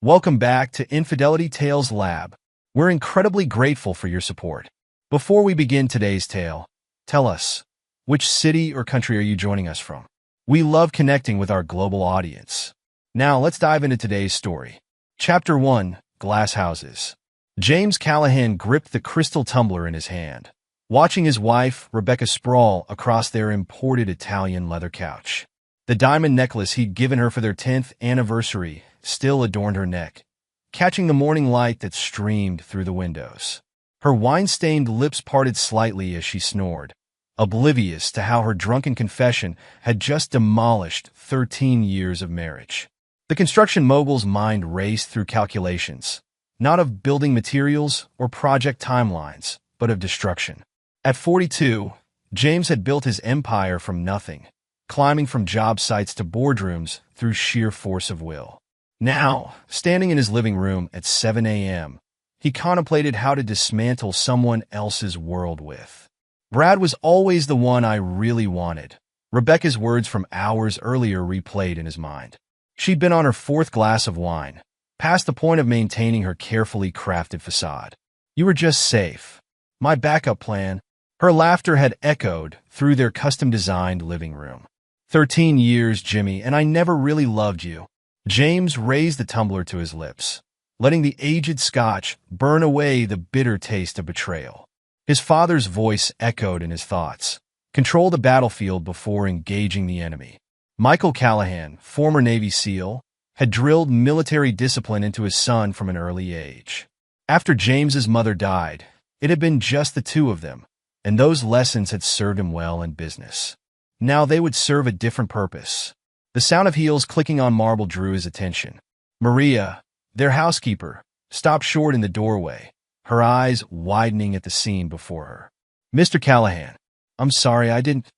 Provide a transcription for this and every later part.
Welcome back to Infidelity Tales Lab. We're incredibly grateful for your support. Before we begin today's tale, tell us, which city or country are you joining us from? We love connecting with our global audience. Now let's dive into today's story. Chapter 1, Glass Houses. James Callahan gripped the crystal tumbler in his hand, watching his wife, Rebecca, sprawl across their imported Italian leather couch. The diamond necklace he'd given her for their 10th anniversary still adorned her neck, catching the morning light that streamed through the windows. Her wine-stained lips parted slightly as she snored, oblivious to how her drunken confession had just demolished 13 years of marriage. The construction mogul's mind raced through calculations, not of building materials or project timelines, but of destruction. At 42, James had built his empire from nothing, climbing from job sites to boardrooms through sheer force of will. Now, standing in his living room at 7 a.m., he contemplated how to dismantle someone else's world with. Brad was always the one I really wanted. Rebecca's words from hours earlier replayed in his mind. She'd been on her fourth glass of wine, past the point of maintaining her carefully crafted facade. You were just safe. My backup plan. Her laughter had echoed through their custom-designed living room. 13 years, Jimmy, and I never really loved you. James raised the tumbler to his lips, letting the aged scotch burn away the bitter taste of betrayal. His father's voice echoed in his thoughts. Control the battlefield before engaging the enemy. Michael Callahan, former Navy SEAL, had drilled military discipline into his son from an early age. After James's mother died, it had been just the two of them, and those lessons had served him well in business. Now they would serve a different purpose. The sound of heels clicking on marble drew his attention. Maria, their housekeeper, stopped short in the doorway, her eyes widening at the scene before her. Mr. Callahan, I'm sorry I didn't...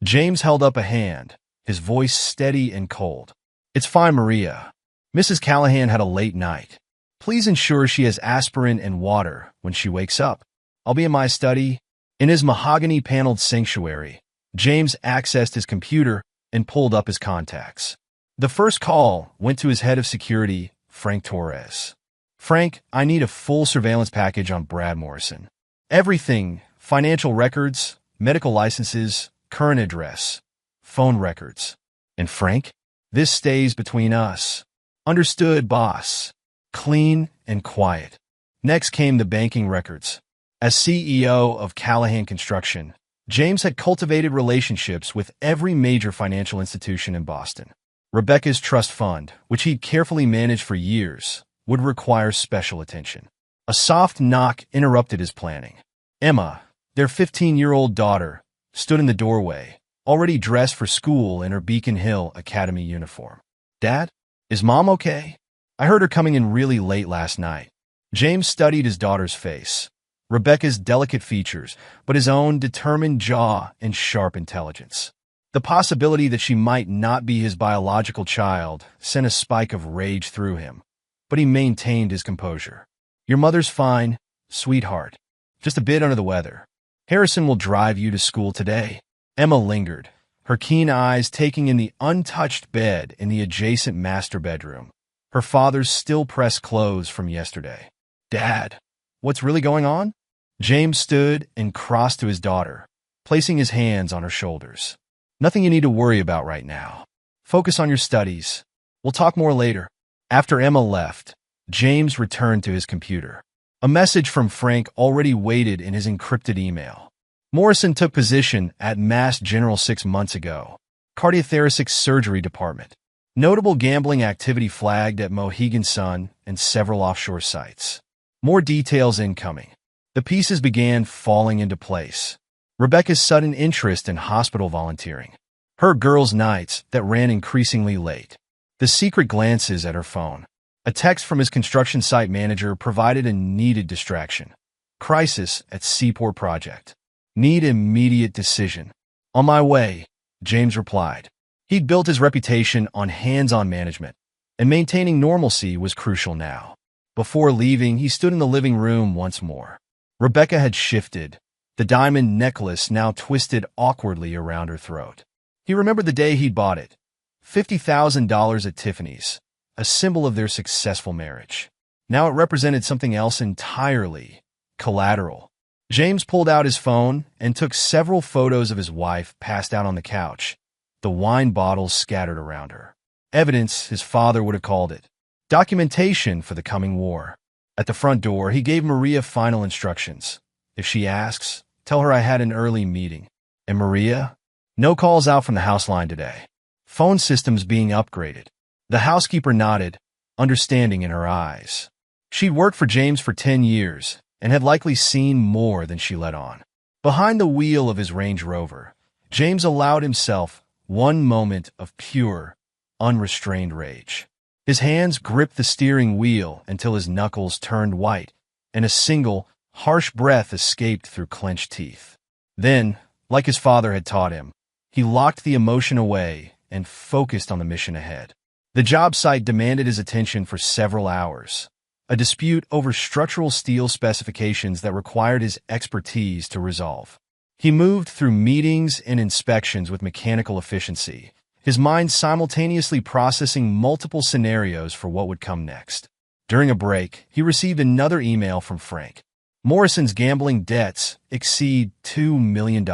James held up a hand, his voice steady and cold. It's fine, Maria. Mrs. Callahan had a late night. Please ensure she has aspirin and water when she wakes up. I'll be in my study. In his mahogany-paneled sanctuary, James accessed his computer and pulled up his contacts. The first call went to his head of security, Frank Torres. Frank, I need a full surveillance package on Brad Morrison. Everything, financial records, medical licenses, current address, phone records. And Frank, this stays between us. Understood, boss. Clean and quiet. Next came the banking records. As CEO of Callahan Construction, James had cultivated relationships with every major financial institution in Boston. Rebecca's trust fund, which he'd carefully managed for years, would require special attention. A soft knock interrupted his planning. Emma, their 15-year-old daughter, stood in the doorway, already dressed for school in her Beacon Hill Academy uniform. Dad, is Mom okay? I heard her coming in really late last night. James studied his daughter's face. Rebecca's delicate features, but his own determined jaw and sharp intelligence. The possibility that she might not be his biological child sent a spike of rage through him, but he maintained his composure. Your mother's fine, sweetheart. Just a bit under the weather. Harrison will drive you to school today. Emma lingered, her keen eyes taking in the untouched bed in the adjacent master bedroom, her father's still-pressed clothes from yesterday. Dad, what's really going on? James stood and crossed to his daughter, placing his hands on her shoulders. Nothing you need to worry about right now. Focus on your studies. We'll talk more later. After Emma left, James returned to his computer. A message from Frank already waited in his encrypted email. Morrison took position at Mass General 6 months ago. Cardiothoracic Surgery Department. Notable gambling activity flagged at Mohegan Sun and several offshore sites. More details incoming. The pieces began falling into place. Rebecca's sudden interest in hospital volunteering. Her girls' nights that ran increasingly late. The secret glances at her phone. A text from his construction site manager provided a needed distraction. Crisis at Seaport Project. Need immediate decision. On my way, James replied. He'd built his reputation on hands-on management, and maintaining normalcy was crucial now. Before leaving, he stood in the living room once more. Rebecca had shifted, the diamond necklace now twisted awkwardly around her throat. He remembered the day he'd bought it. $50,000 at Tiffany's. a symbol of their successful marriage. Now it represented something else entirely: collateral. James pulled out his phone and took several photos of his wife passed out on the couch, the wine bottles scattered around her. Evidence, his father would have called it. Documentation for the coming war. At the front door, he gave Maria final instructions. If she asks, tell her I had an early meeting. And Maria? No calls out from the house line today. Phone systems being upgraded. The housekeeper nodded, understanding in her eyes. She'd worked for James for 10 years and had likely seen more than she let on. Behind the wheel of his Range Rover, James allowed himself one moment of pure, unrestrained rage. His hands gripped the steering wheel until his knuckles turned white, and a single, harsh breath escaped through clenched teeth. Then, like his father had taught him, he locked the emotion away and focused on the mission ahead. The job site demanded his attention for several hours, a dispute over structural steel specifications that required his expertise to resolve. He moved through meetings and inspections with mechanical efficiency, his mind simultaneously processing multiple scenarios for what would come next. During a break, he received another email from Frank. Morrison's gambling debts exceed $2 million.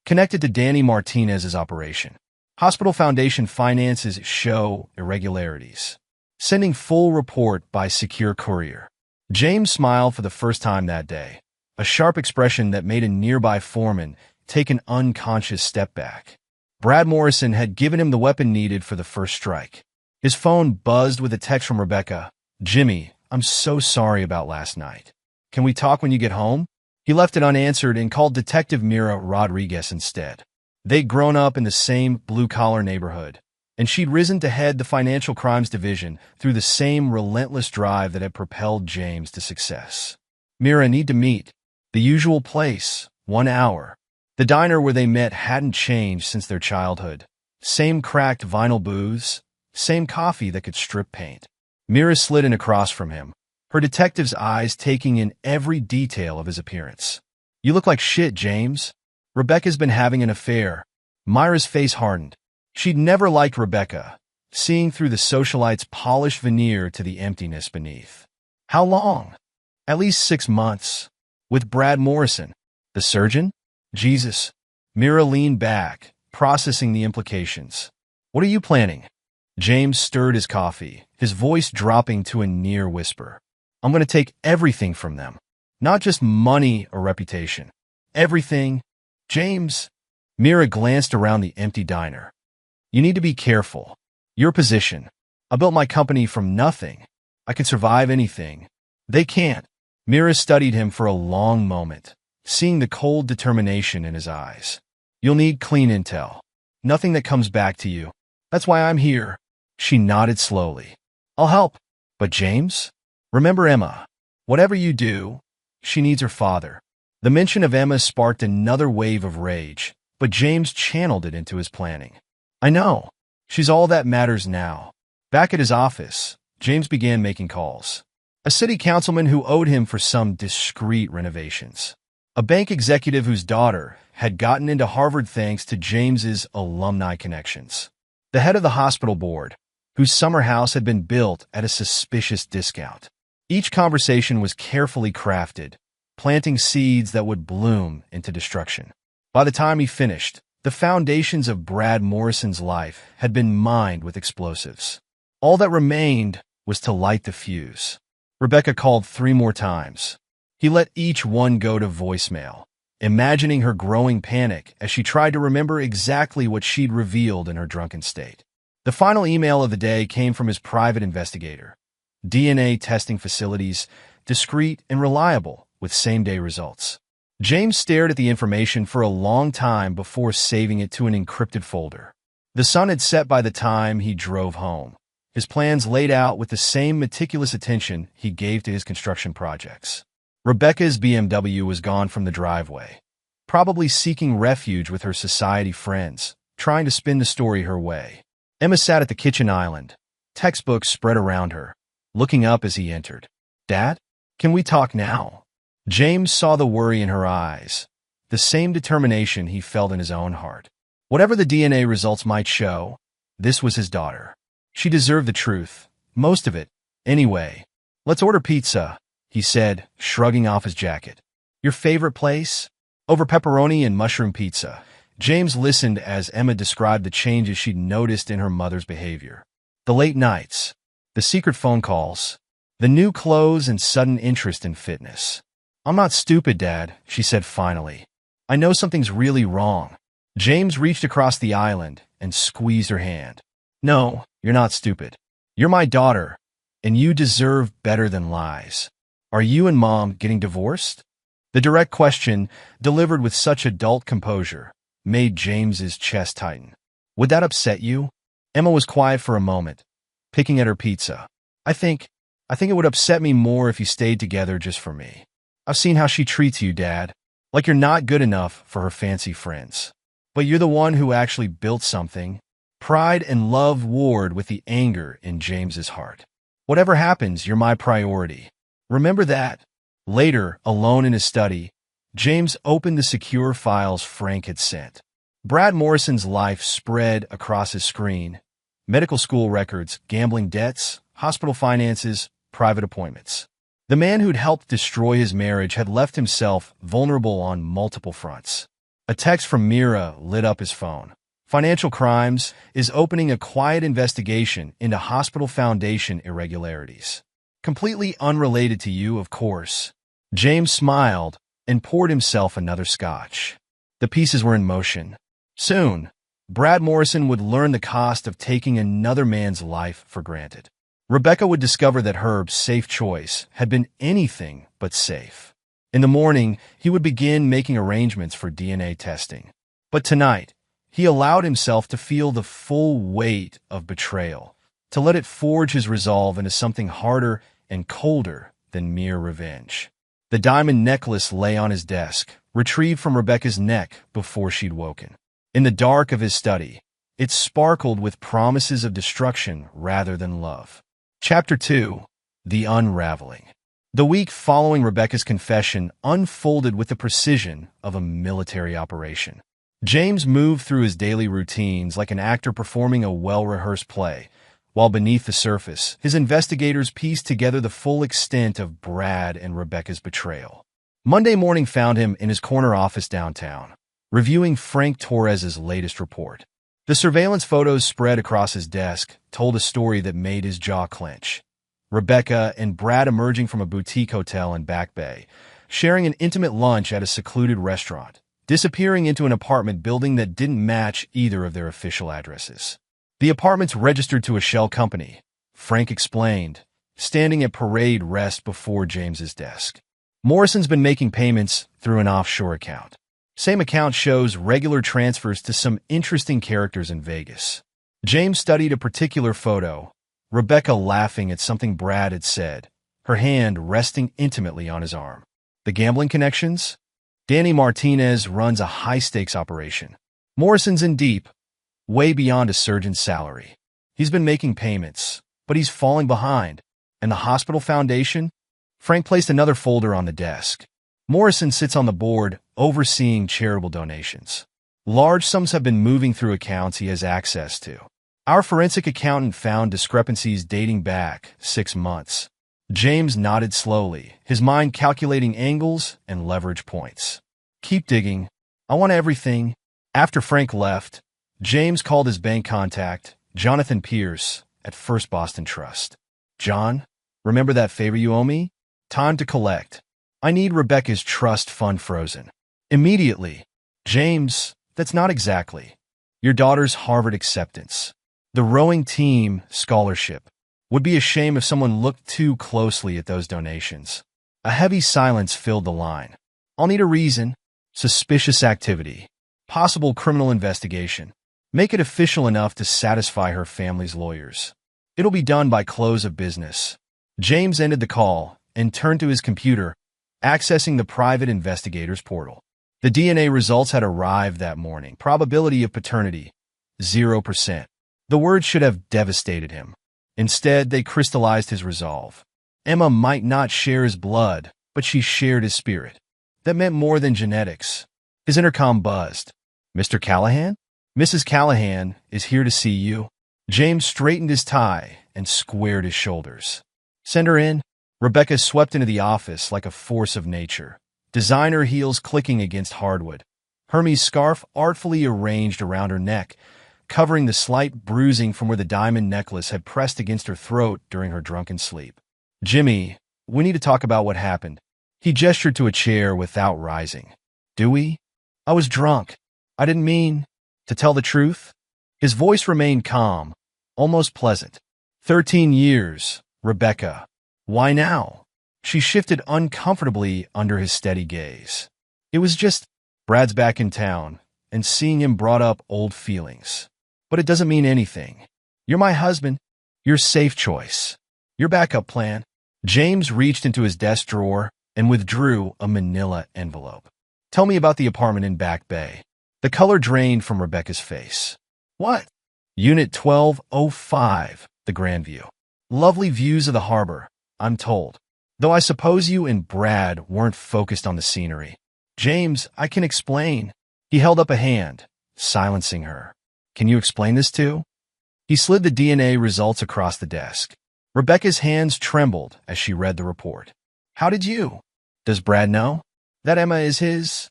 Connected to Danny Martinez's operation. Hospital Foundation finances show irregularities. Sending full report by secure courier. James smiled for the first time that day, a sharp expression that made a nearby foreman take an unconscious step back. Brad Morrison had given him the weapon needed for the first strike. His phone buzzed with a text from Rebecca. Jimmy, I'm so sorry about last night. Can we talk when you get home? He left it unanswered and called Detective Mira Rodriguez instead. They'd grown up in the same blue-collar neighborhood, and she'd risen to head the Financial Crimes Division through the same relentless drive that had propelled James to success. Mira, need to meet. The usual place, 1 hour. The diner where they met hadn't changed since their childhood. Same cracked vinyl booths, same coffee that could strip paint. Mira slid in across from him, her detective's eyes taking in every detail of his appearance. You look like shit, James. Rebecca's been having an affair. Myra's face hardened. She'd never liked Rebecca, seeing through the socialite's polished veneer to the emptiness beneath. How long? At least 6 months. With Brad Morrison. The surgeon? Jesus. Mira leaned back, processing the implications. What are you planning? James stirred his coffee, his voice dropping to a near whisper. I'm going to take everything from them. Not just money or reputation. Everything. James. Mira glanced around the empty diner. You need to be careful. Your position. I built my company from nothing. I could survive anything. They can't. Mira studied him for a long moment, seeing the cold determination in his eyes. You'll need clean intel. Nothing that comes back to you. That's why I'm here. She nodded slowly. I'll help. But James? Remember Emma. Whatever you do, she needs her father. The mention of Emma sparked another wave of rage, but James channeled it into his planning. I know. She's all that matters now. Back at his office, James began making calls. A city councilman who owed him for some discreet renovations. A bank executive whose daughter had gotten into Harvard thanks to James's alumni connections. The head of the hospital board, whose summer house had been built at a suspicious discount. Each conversation was carefully crafted, planting seeds that would bloom into destruction. By the time he finished, the foundations of Brad Morrison's life had been mined with explosives. All that remained was to light the fuse. Rebecca called 3 more times. He let each one go to voicemail, imagining her growing panic as she tried to remember exactly what she'd revealed in her drunken state. The final email of the day came from his private investigator. DNA testing facilities, discreet and reliable, with same-day results. James stared at the information for a long time before saving it to an encrypted folder. The sun had set by the time he drove home, his plans laid out with the same meticulous attention he gave to his construction projects. Rebecca's BMW was gone from the driveway, probably seeking refuge with her society friends, trying to spin the story her way. Emma sat at the kitchen island, textbooks spread around her, looking up as he entered. Dad, can we talk now? James saw the worry in her eyes, the same determination he felt in his own heart. Whatever the DNA results might show, this was his daughter. She deserved the truth. Most of it. Anyway, let's order pizza, he said, shrugging off his jacket. Your favorite place? Over pepperoni and mushroom pizza. James listened as Emma described the changes she'd noticed in her mother's behavior. The late nights, the secret phone calls, the new clothes and sudden interest in fitness. I'm not stupid, Dad, she said finally. I know something's really wrong. James reached across the island and squeezed her hand. No, you're not stupid. You're my daughter, and you deserve better than lies. Are you and Mom getting divorced? The direct question, delivered with such adult composure, made James's chest tighten. Would that upset you? Emma was quiet for a moment, picking at her pizza. I think it would upset me more if you stayed together just for me. I've seen how she treats you, Dad, like you're not good enough for her fancy friends. But you're the one who actually built something. Pride and love warred with the anger in James's heart. Whatever happens, you're my priority. Remember that. Later, alone in his study, James opened the secure files Frank had sent. Brad Morrison's life spread across his screen. Medical school records, gambling debts, hospital finances, private appointments. The man who'd helped destroy his marriage had left himself vulnerable on multiple fronts. A text from Mira lit up his phone. Financial Crimes is opening a quiet investigation into hospital foundation irregularities. Completely unrelated to you, of course. James smiled and poured himself another scotch. The pieces were in motion. Soon, Brad Morrison would learn the cost of taking another man's life for granted. Rebecca would discover that Herb's safe choice had been anything but safe. In the morning, he would begin making arrangements for DNA testing. But tonight, he allowed himself to feel the full weight of betrayal, to let it forge his resolve into something harder and colder than mere revenge. The diamond necklace lay on his desk, retrieved from Rebecca's neck before she'd woken. In the dark of his study, it sparkled with promises of destruction rather than love. Chapter 2. The Unraveling. The week following Rebecca's confession unfolded with the precision of a military operation. James moved through his daily routines like an actor performing a well-rehearsed play, while beneath the surface, his investigators pieced together the full extent of Brad and Rebecca's betrayal. Monday morning found him in his corner office downtown, reviewing Frank Torres's latest report. The surveillance photos spread across his desk told a story that made his jaw clench. Rebecca and Brad emerging from a boutique hotel in Back Bay, sharing an intimate lunch at a secluded restaurant, disappearing into an apartment building that didn't match either of their official addresses. The apartment's registered to a shell company, Frank explained, standing at parade rest before James's desk. Morrison's been making payments through an offshore account. Same account shows regular transfers to some interesting characters in Vegas. James studied a particular photo, Rebecca laughing at something Brad had said, her hand resting intimately on his arm. The gambling connections? Danny Martinez runs a high-stakes operation. Morrison's in deep, way beyond a surgeon's salary. He's been making payments, but he's falling behind. And the hospital foundation? Frank placed another folder on the desk. Morrison sits on the board, overseeing charitable donations. Large sums have been moving through accounts he has access to. Our forensic accountant found discrepancies dating back 6 months. James nodded slowly, his mind calculating angles and leverage points. Keep digging. I want everything. After Frank left, James called his bank contact, Jonathan Pierce, at First Boston Trust. John, remember that favor you owe me? Time to collect. I need Rebecca's trust fund frozen. Immediately. James, that's not exactly. Your daughter's Harvard acceptance. The rowing team scholarship. Would be a shame if someone looked too closely at those donations. A heavy silence filled the line. I'll need a reason. Suspicious activity. Possible criminal investigation. Make it official enough to satisfy her family's lawyers. It'll be done by close of business. James ended the call and turned to his computer, accessing the private investigator's portal. The DNA results had arrived that morning. Probability of paternity, 0%. The words should have devastated him. Instead, they crystallized his resolve. Emma might not share his blood, but she shared his spirit. That meant more than genetics. His intercom buzzed. Mr. Callahan? Mrs. Callahan is here to see you. James straightened his tie and squared his shoulders. Send her in. Rebecca swept into the office like a force of nature, designer heels clicking against hardwood, Hermes' scarf artfully arranged around her neck, covering the slight bruising from where the diamond necklace had pressed against her throat during her drunken sleep. Jimmy, we need to talk about what happened. He gestured to a chair without rising. Do we? I was drunk. I didn't mean to tell the truth. His voice remained calm, almost pleasant. 13 years, Rebecca. Why now? She shifted uncomfortably under his steady gaze. It was just, Brad's back in town, and seeing him brought up old feelings. But it doesn't mean anything. You're my husband. Your safe choice. Your backup plan. James reached into his desk drawer and withdrew a manila envelope. Tell me about the apartment in Back Bay. The color drained from Rebecca's face. What? Unit 1205, the Grandview. Lovely views of the harbor, I'm told. Though I suppose you and Brad weren't focused on the scenery. James, I can explain. He held up a hand, silencing her. Can you explain this too? He slid the DNA results across the desk. Rebecca's hands trembled as she read the report. How did you? Does Brad know? That Emma is his?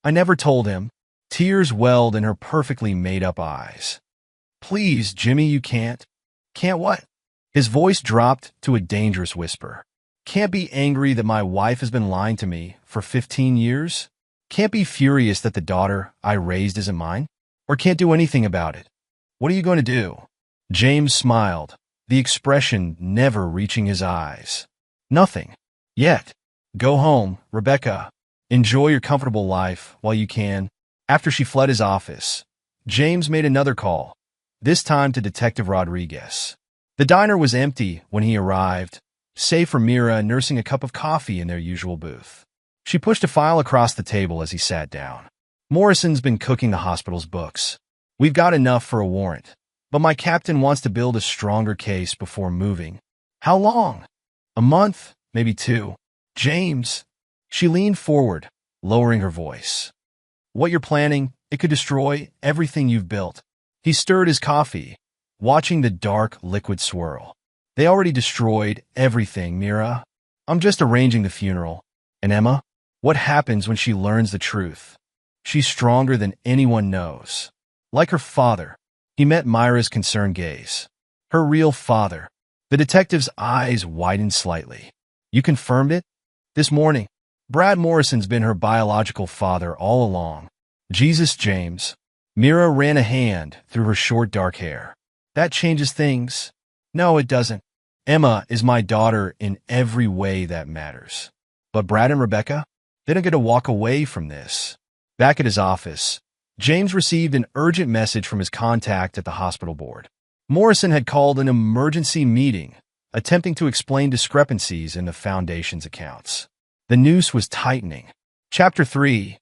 I never told him. Tears welled in her perfectly made-up eyes. Please, Jimmy, you can't. Can't what? His voice dropped to a dangerous whisper. Can't be angry that my wife has been lying to me for 15 years? Can't be furious that the daughter I raised isn't mine? Or can't do anything about it? What are you going to do? James smiled, the expression never reaching his eyes. Nothing. Yet. Go home, Rebecca. Enjoy your comfortable life while you can. After she fled his office, James made another call, this time to Detective Rodriguez. The diner was empty when he arrived, save for Mira nursing a cup of coffee in their usual booth. She pushed a file across the table as he sat down. Morrison's been cooking the hospital's books. We've got enough for a warrant, but my captain wants to build a stronger case before moving. How long? A month, maybe 2. James. She leaned forward, lowering her voice. What you're planning, it could destroy everything you've built. He stirred his coffee, watching the dark liquid swirl. They already destroyed everything, Mira. I'm just arranging the funeral. And Emma? What happens when she learns the truth? She's stronger than anyone knows. Like her father. He met Myra's concerned gaze. Her real father. The detective's eyes widened slightly. You confirmed it? This morning. Brad Morrison's been her biological father all along. Jesus, James. Mira ran a hand through her short dark hair. That changes things. No, it doesn't. Emma is my daughter in every way that matters. But Brad and Rebecca? They don't get to walk away from this. Back at his office, James received an urgent message from his contact at the hospital board. Morrison had called an emergency meeting, attempting to explain discrepancies in the Foundation's accounts. The noose was tightening. Chapter 3,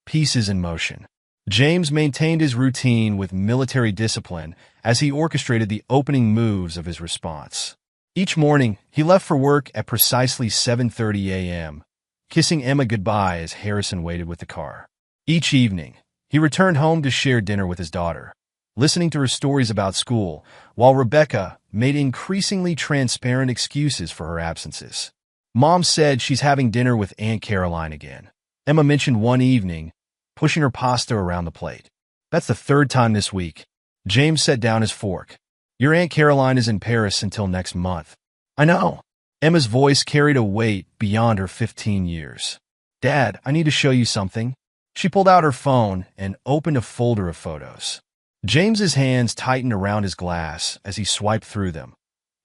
Pieces in Motion. James maintained his routine with military discipline as he orchestrated the opening moves of his response. Each morning, he left for work at precisely 7:30 a.m., kissing Emma goodbye as Harrison waited with the car. Each evening, he returned home to share dinner with his daughter, listening to her stories about school, while Rebecca made increasingly transparent excuses for her absences. Mom said she's having dinner with Aunt Caroline again. Emma mentioned one evening, pushing her pasta around the plate. That's the 3rd time this week. James set down his fork. Your Aunt Caroline is in Paris until next month. I know. Emma's voice carried a weight beyond her 15 years. Dad, I need to show you something. She pulled out her phone and opened a folder of photos. James's hands tightened around his glass as he swiped through them.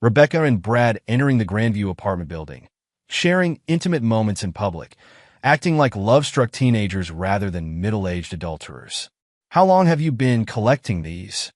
Rebecca and Brad entering the Grandview apartment building, sharing intimate moments in public, acting like love-struck teenagers rather than middle-aged adulterers. How long have you been collecting these?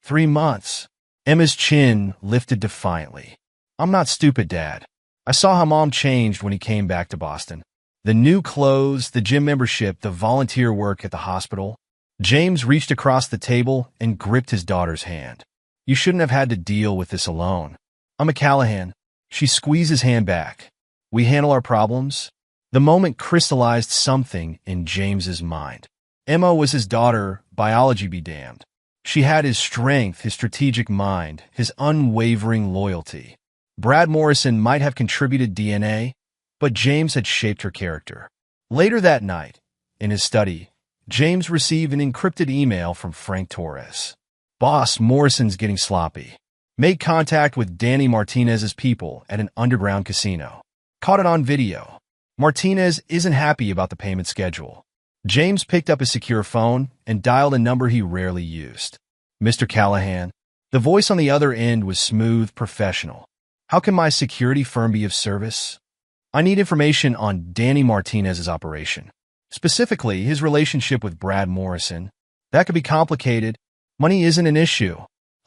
3 months. Emma's chin lifted defiantly. I'm not stupid, Dad. I saw how Mom changed when he came back to Boston. The new clothes, the gym membership, the volunteer work at the hospital. James reached across the table and gripped his daughter's hand. You shouldn't have had to deal with this alone. I'm a Callahan. She squeezed his hand back. We handle our problems. The moment crystallized something in James's mind. Emma was his daughter, biology be damned. She had his strength, his strategic mind, his unwavering loyalty. Brad Morrison might have contributed DNA, but James had shaped her character. Later that night, in his study, James received an encrypted email from Frank Torres. Boss, Morrison's getting sloppy. Made contact with Danny Martinez's people at an underground casino. Caught it on video. Martinez isn't happy about the payment schedule. James picked up his secure phone and dialed a number he rarely used. Mr. Callahan. The voice on the other end was smooth, professional. How can my security firm be of service? I need information on Danny Martinez's operation. Specifically, his relationship with Brad Morrison. That could be complicated. Money isn't an issue.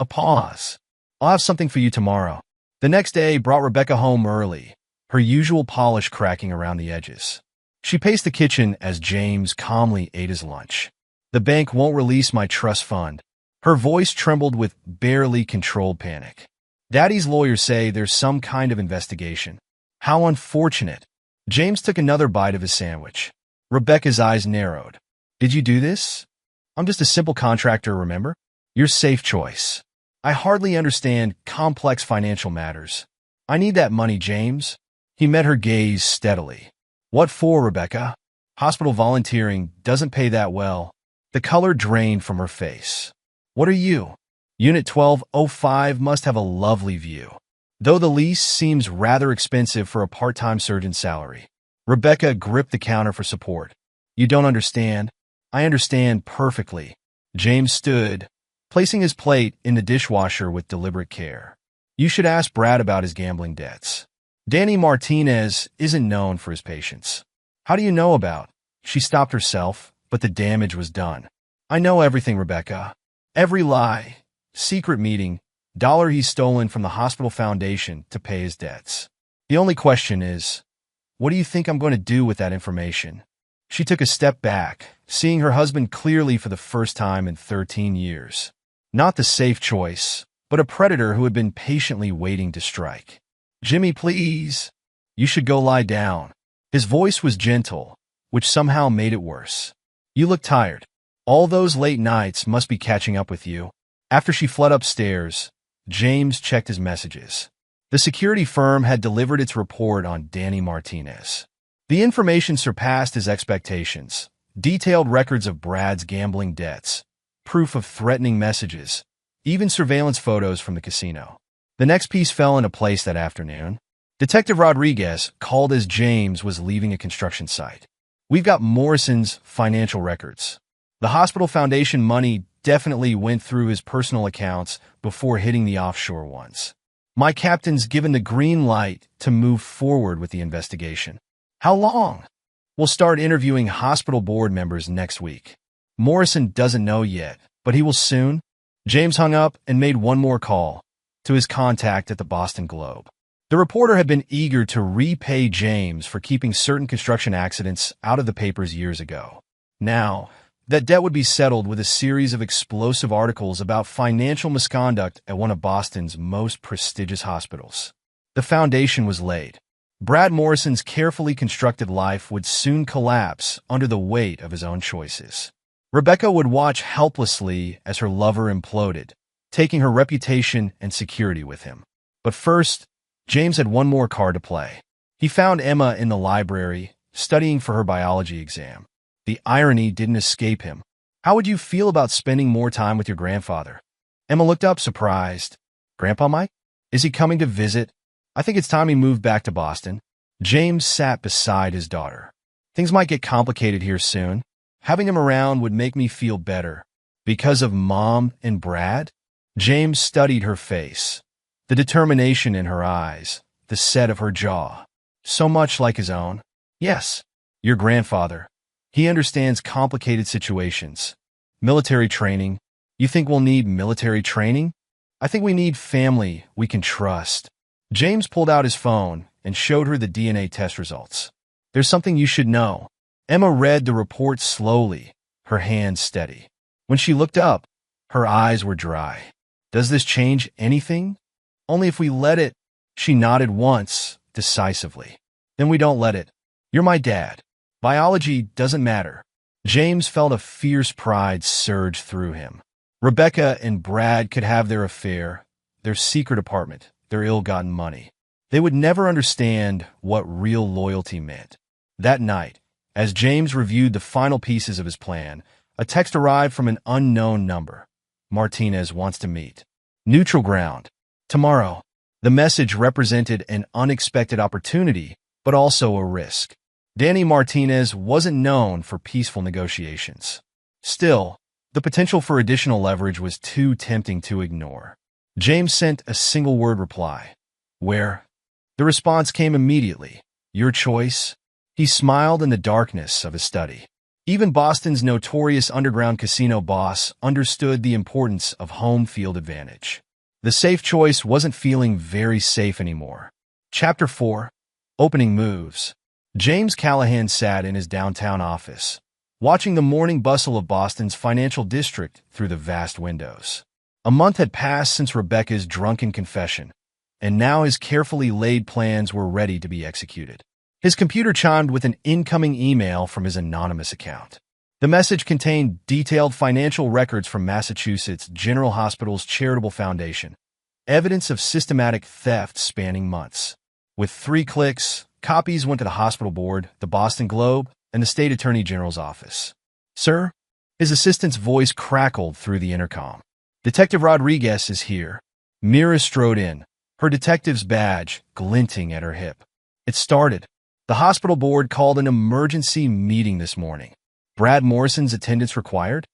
A pause. I'll have something for you tomorrow. The next day brought Rebecca home early, her usual polish cracking around the edges. She paced the kitchen as James calmly ate his lunch. The bank won't release my trust fund. Her voice trembled with barely controlled panic. Daddy's lawyers say there's some kind of investigation. How unfortunate. James took another bite of his sandwich. Rebecca's eyes narrowed. Did you do this? I'm just a simple contractor, remember? Your safe choice. I hardly understand complex financial matters. I need that money, James. He met her gaze steadily. What for, Rebecca? Hospital volunteering doesn't pay that well. The color drained from her face. What are you? Unit 1205 must have a lovely view. Though the lease seems rather expensive for a part-time surgeon's salary. Rebecca gripped the counter for support. You don't understand. I understand perfectly. James stood, placing his plate in the dishwasher with deliberate care. You should ask Brad about his gambling debts. Danny Martinez isn't known for his patience. How do you know about? She stopped herself, but the damage was done. I know everything, Rebecca. Every lie, secret meeting, dollar he's stolen from the hospital foundation to pay his debts. The only question is, what do you think I'm going to do with that information? She took a step back, seeing her husband clearly for the first time in 13 years. Not the safe choice, but a predator who had been patiently waiting to strike. Jimmy, please. You should go lie down. His voice was gentle, which somehow made it worse. You look tired. All those late nights must be catching up with you. After she fled upstairs, James checked his messages. The security firm had delivered its report on Danny Martinez. The information surpassed his expectations. Detailed records of Brad's gambling debts, proof of threatening messages, even surveillance photos from the casino. The next piece fell into place that afternoon. Detective Rodriguez called as James was leaving a construction site. We've got Morrison's financial records. The hospital foundation money definitely went through his personal accounts before hitting the offshore ones. My captain's given the green light to move forward with the investigation. How long? We'll start interviewing hospital board members next week. Morrison doesn't know yet, but he will soon. James hung up and made one more call to his contact at the Boston Globe. The reporter had been eager to repay James for keeping certain construction accidents out of the papers years ago. Now, that debt would be settled with a series of explosive articles about financial misconduct at one of Boston's most prestigious hospitals. The foundation was laid. Brad Morrison's carefully constructed life would soon collapse under the weight of his own choices. Rebecca would watch helplessly as her lover imploded, taking her reputation and security with him. But first, James had one more card to play. He found Emma in the library, studying for her biology exam. The irony didn't escape him. How would you feel about spending more time with your grandfather? Emma looked up, surprised. Grandpa Mike? Is he coming to visit? I think it's time he moved back to Boston. James sat beside his daughter. Things might get complicated here soon. Having him around would make me feel better. Because of Mom and Brad? James studied her face. The determination in her eyes, the set of her jaw. So much like his own. Yes, your grandfather. He understands complicated situations. Military training. You think we'll need military training? I think we need family we can trust. James pulled out his phone and showed her the DNA test results. There's something you should know. Emma read the report slowly, her hands steady. When she looked up, her eyes were dry. Does this change anything? Only if we let it. She nodded once, decisively. Then we don't let it. You're my dad. Biology doesn't matter. James felt a fierce pride surge through him. Rebecca and Brad could have their affair, their secret apartment, their ill-gotten money. They would never understand what real loyalty meant. That night, as James reviewed the final pieces of his plan, a text arrived from an unknown number. Martinez wants to meet. Neutral ground. Tomorrow. The message represented an unexpected opportunity, but also a risk. Danny Martinez wasn't known for peaceful negotiations. Still, the potential for additional leverage was too tempting to ignore. James sent a single-word reply. Where? The response came immediately. Your choice? He smiled in the darkness of his study. Even Boston's notorious underground casino boss understood the importance of home field advantage. The safe choice wasn't feeling very safe anymore. Chapter 4. Opening Moves. James Callahan sat in his downtown office, watching the morning bustle of Boston's financial district through the vast windows. A month had passed since Rebecca's drunken confession, and now his carefully laid plans were ready to be executed. His computer chimed with an incoming email from his anonymous account. The message contained detailed financial records from Massachusetts General Hospital's charitable foundation, evidence of systematic theft spanning months. With 3 clicks, copies went to the hospital board, the Boston Globe, and the state attorney general's office. Sir? His assistant's voice crackled through the intercom. Detective Rodriguez is here. Mira strode in, her detective's badge glinting at her hip. It started. The hospital board called an emergency meeting this morning. Brad Morrison's attendance required?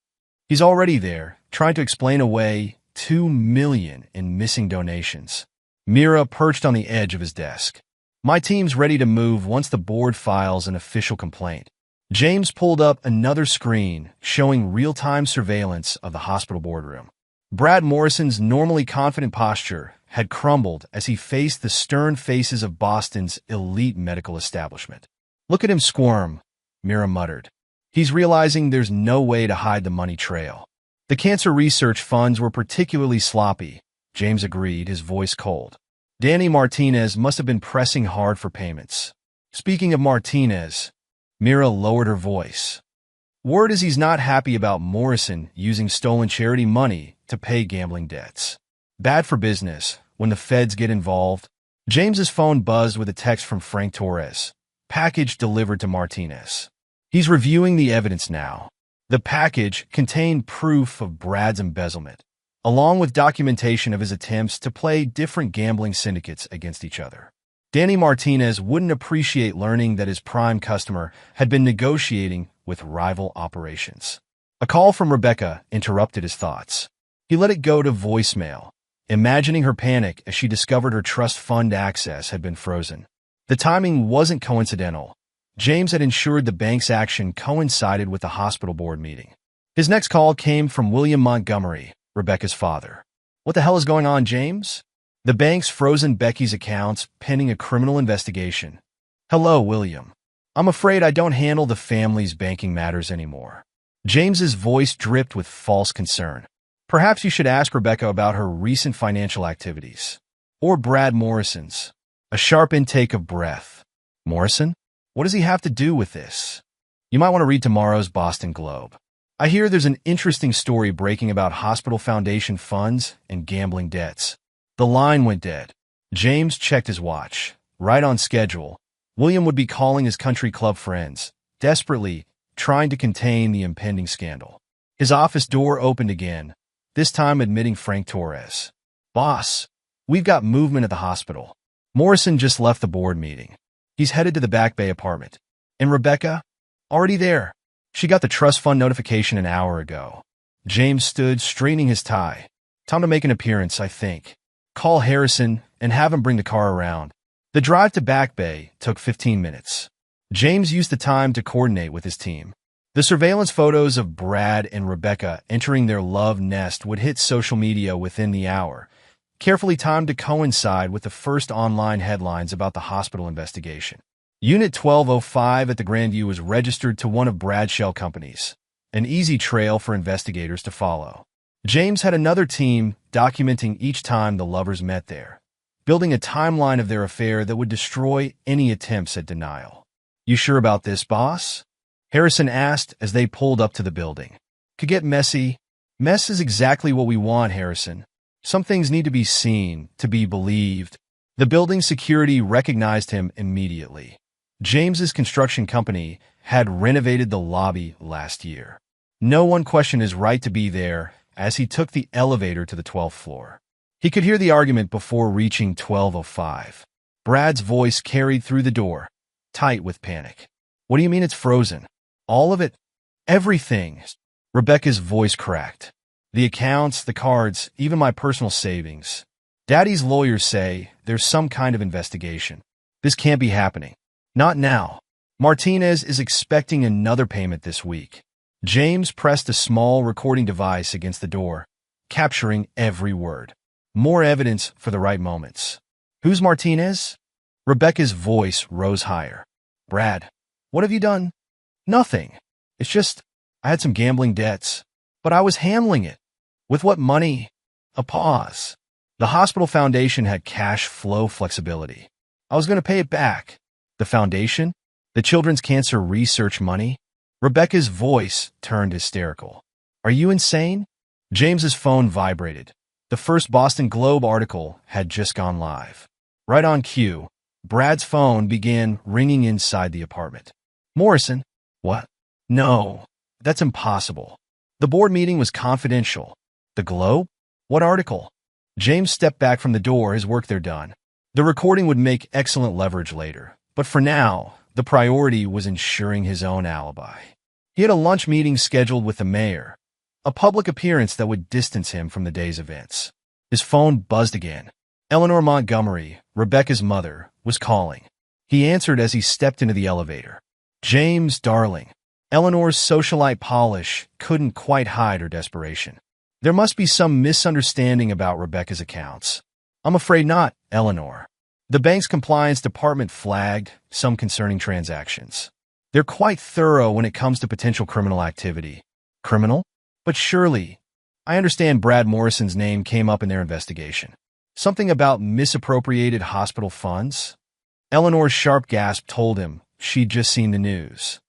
He's already there, trying to explain away $2 million in missing donations. Mira perched on the edge of his desk. My team's ready to move once the board files an official complaint. James pulled up another screen showing real-time surveillance of the hospital boardroom. Brad Morrison's normally confident posture had crumbled as he faced the stern faces of Boston's elite medical establishment. Look at him squirm, Mira muttered. He's realizing there's no way to hide the money trail. The cancer research funds were particularly sloppy, James agreed, his voice cold. Danny Martinez must have been pressing hard for payments. Speaking of Martinez, Mira lowered her voice. Word is he's not happy about Morrison using stolen charity money to pay gambling debts. Bad for business when the feds get involved. James's phone buzzed with a text from Frank Torres. Package delivered to Martinez. He's reviewing the evidence now. The package contained proof of Brad's embezzlement, along with documentation of his attempts to play different gambling syndicates against each other. Danny Martinez wouldn't appreciate learning that his prime customer had been negotiating with rival operations. A call from Rebecca interrupted his thoughts. He let it go to voicemail, imagining her panic as she discovered her trust fund access had been frozen. The timing wasn't coincidental. James had ensured the bank's action coincided with the hospital board meeting. His next call came from William Montgomery, Rebecca's father. What the hell is going on, James? The bank's frozen Becky's accounts pending a criminal investigation. Hello, William. I'm afraid I don't handle the family's banking matters anymore. James's voice dripped with false concern. Perhaps you should ask Rebecca about her recent financial activities. Or Brad Morrison's. A sharp intake of breath. Morrison? What does he have to do with this? You might want to read tomorrow's Boston Globe. I hear there's an interesting story breaking about hospital foundation funds and gambling debts. The line went dead. James checked his watch. Right on schedule. William would be calling his country club friends, desperately trying to contain the impending scandal. His office door opened again, this time admitting Frank Torres. Boss, we've got movement at the hospital. Morrison just left the board meeting. He's headed to the Back Bay apartment. And Rebecca? Already there. She got the trust fund notification an hour ago. James stood, straightening his tie. Time to make an appearance, I think. Call Harrison and have him bring the car around. The drive to Back Bay took 15 minutes. James used the time to coordinate with his team. The surveillance photos of Brad and Rebecca entering their love nest would hit social media within the hour, carefully timed to coincide with the first online headlines about the hospital investigation. Unit 1205 at the Grandview was registered to one of Brad's shell companies, an easy trail for investigators to follow. James had another team documenting each time the lovers met there, building a timeline of their affair that would destroy any attempts at denial. You sure about this, boss? Harrison asked as they pulled up to the building. Could get messy. Mess is exactly what we want, Harrison. Some things need to be seen, to be believed. The building security recognized him immediately. James's construction company had renovated the lobby last year. No one questioned his right to be there as he took the elevator to the 12th floor. He could hear the argument before reaching 1205. Brad's voice carried through the door, tight with panic. What do you mean it's frozen? All of it? Everything. Rebecca's voice cracked. The accounts, the cards, even my personal savings. Daddy's lawyers say there's some kind of investigation. This can't be happening. Not now. Martinez is expecting another payment this week. James pressed a small recording device against the door, capturing every word. More evidence for the right moments. Who's Martinez? Rebecca's voice rose higher. Brad, what have you done? Nothing. It's just, I had some gambling debts, but I was handling it. With what money? A pause. The hospital foundation had cash flow flexibility. I was going to pay it back. The foundation? The Children's Cancer Research money? Rebecca's voice turned hysterical. Are you insane? James's phone vibrated. The first Boston Globe article had just gone live. Right on cue, Brad's phone began ringing inside the apartment. Morrison? What? No, that's impossible. The board meeting was confidential. The Globe? What article? James stepped back from the door, his work there done. The recording would make excellent leverage later, but for now, the priority was ensuring his own alibi. He had a lunch meeting scheduled with the mayor, a public appearance that would distance him from the day's events. His phone buzzed again. Eleanor Montgomery, Rebecca's mother, was calling. He answered as he stepped into the elevator. James, darling. Eleanor's socialite polish couldn't quite hide her desperation. There must be some misunderstanding about Rebecca's accounts. I'm afraid not, Eleanor. The bank's compliance department flagged some concerning transactions. They're quite thorough when it comes to potential criminal activity. Criminal? But surely, I understand Brad Morrison's name came up in their investigation. Something about misappropriated hospital funds? Eleanor's sharp gasp told him she'd just seen the news.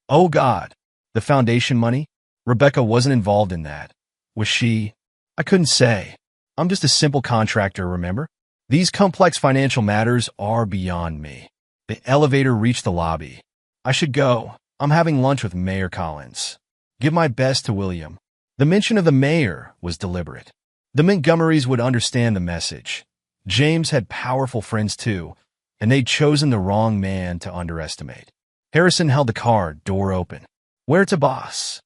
Oh God, the foundation money? Rebecca wasn't involved in that. Was she? I couldn't say. I'm just a simple contractor, remember? These complex financial matters are beyond me. The elevator reached the lobby. I should go. I'm having lunch with Mayor Collins. Give my best to William. The mention of the mayor was deliberate. The Montgomerys would understand the message. James had powerful friends too, and they'd chosen the wrong man to underestimate. Harrison held the car, door open. Where to, boss?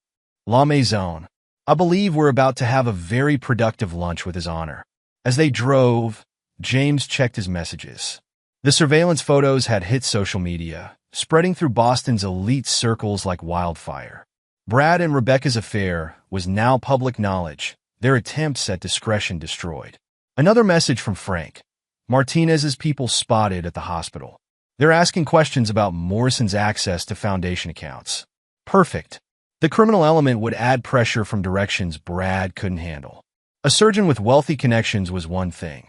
La Maison. I believe we're about to have a very productive lunch with His Honor. As they drove, James checked his messages. The surveillance photos had hit social media, spreading through Boston's elite circles like wildfire. Brad and Rebecca's affair was now public knowledge, their attempts at discretion destroyed. Another message from Frank. Martinez's people spotted at the hospital. They're asking questions about Morrison's access to foundation accounts. Perfect. The criminal element would add pressure from directions Brad couldn't handle. A surgeon with wealthy connections was one thing.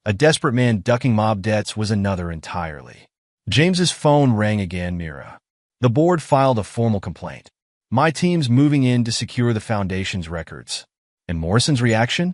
A desperate man ducking mob debts was another entirely. James's phone rang again, Mira. The board filed a formal complaint. My team's moving in to secure the foundation's records. And Morrison's reaction?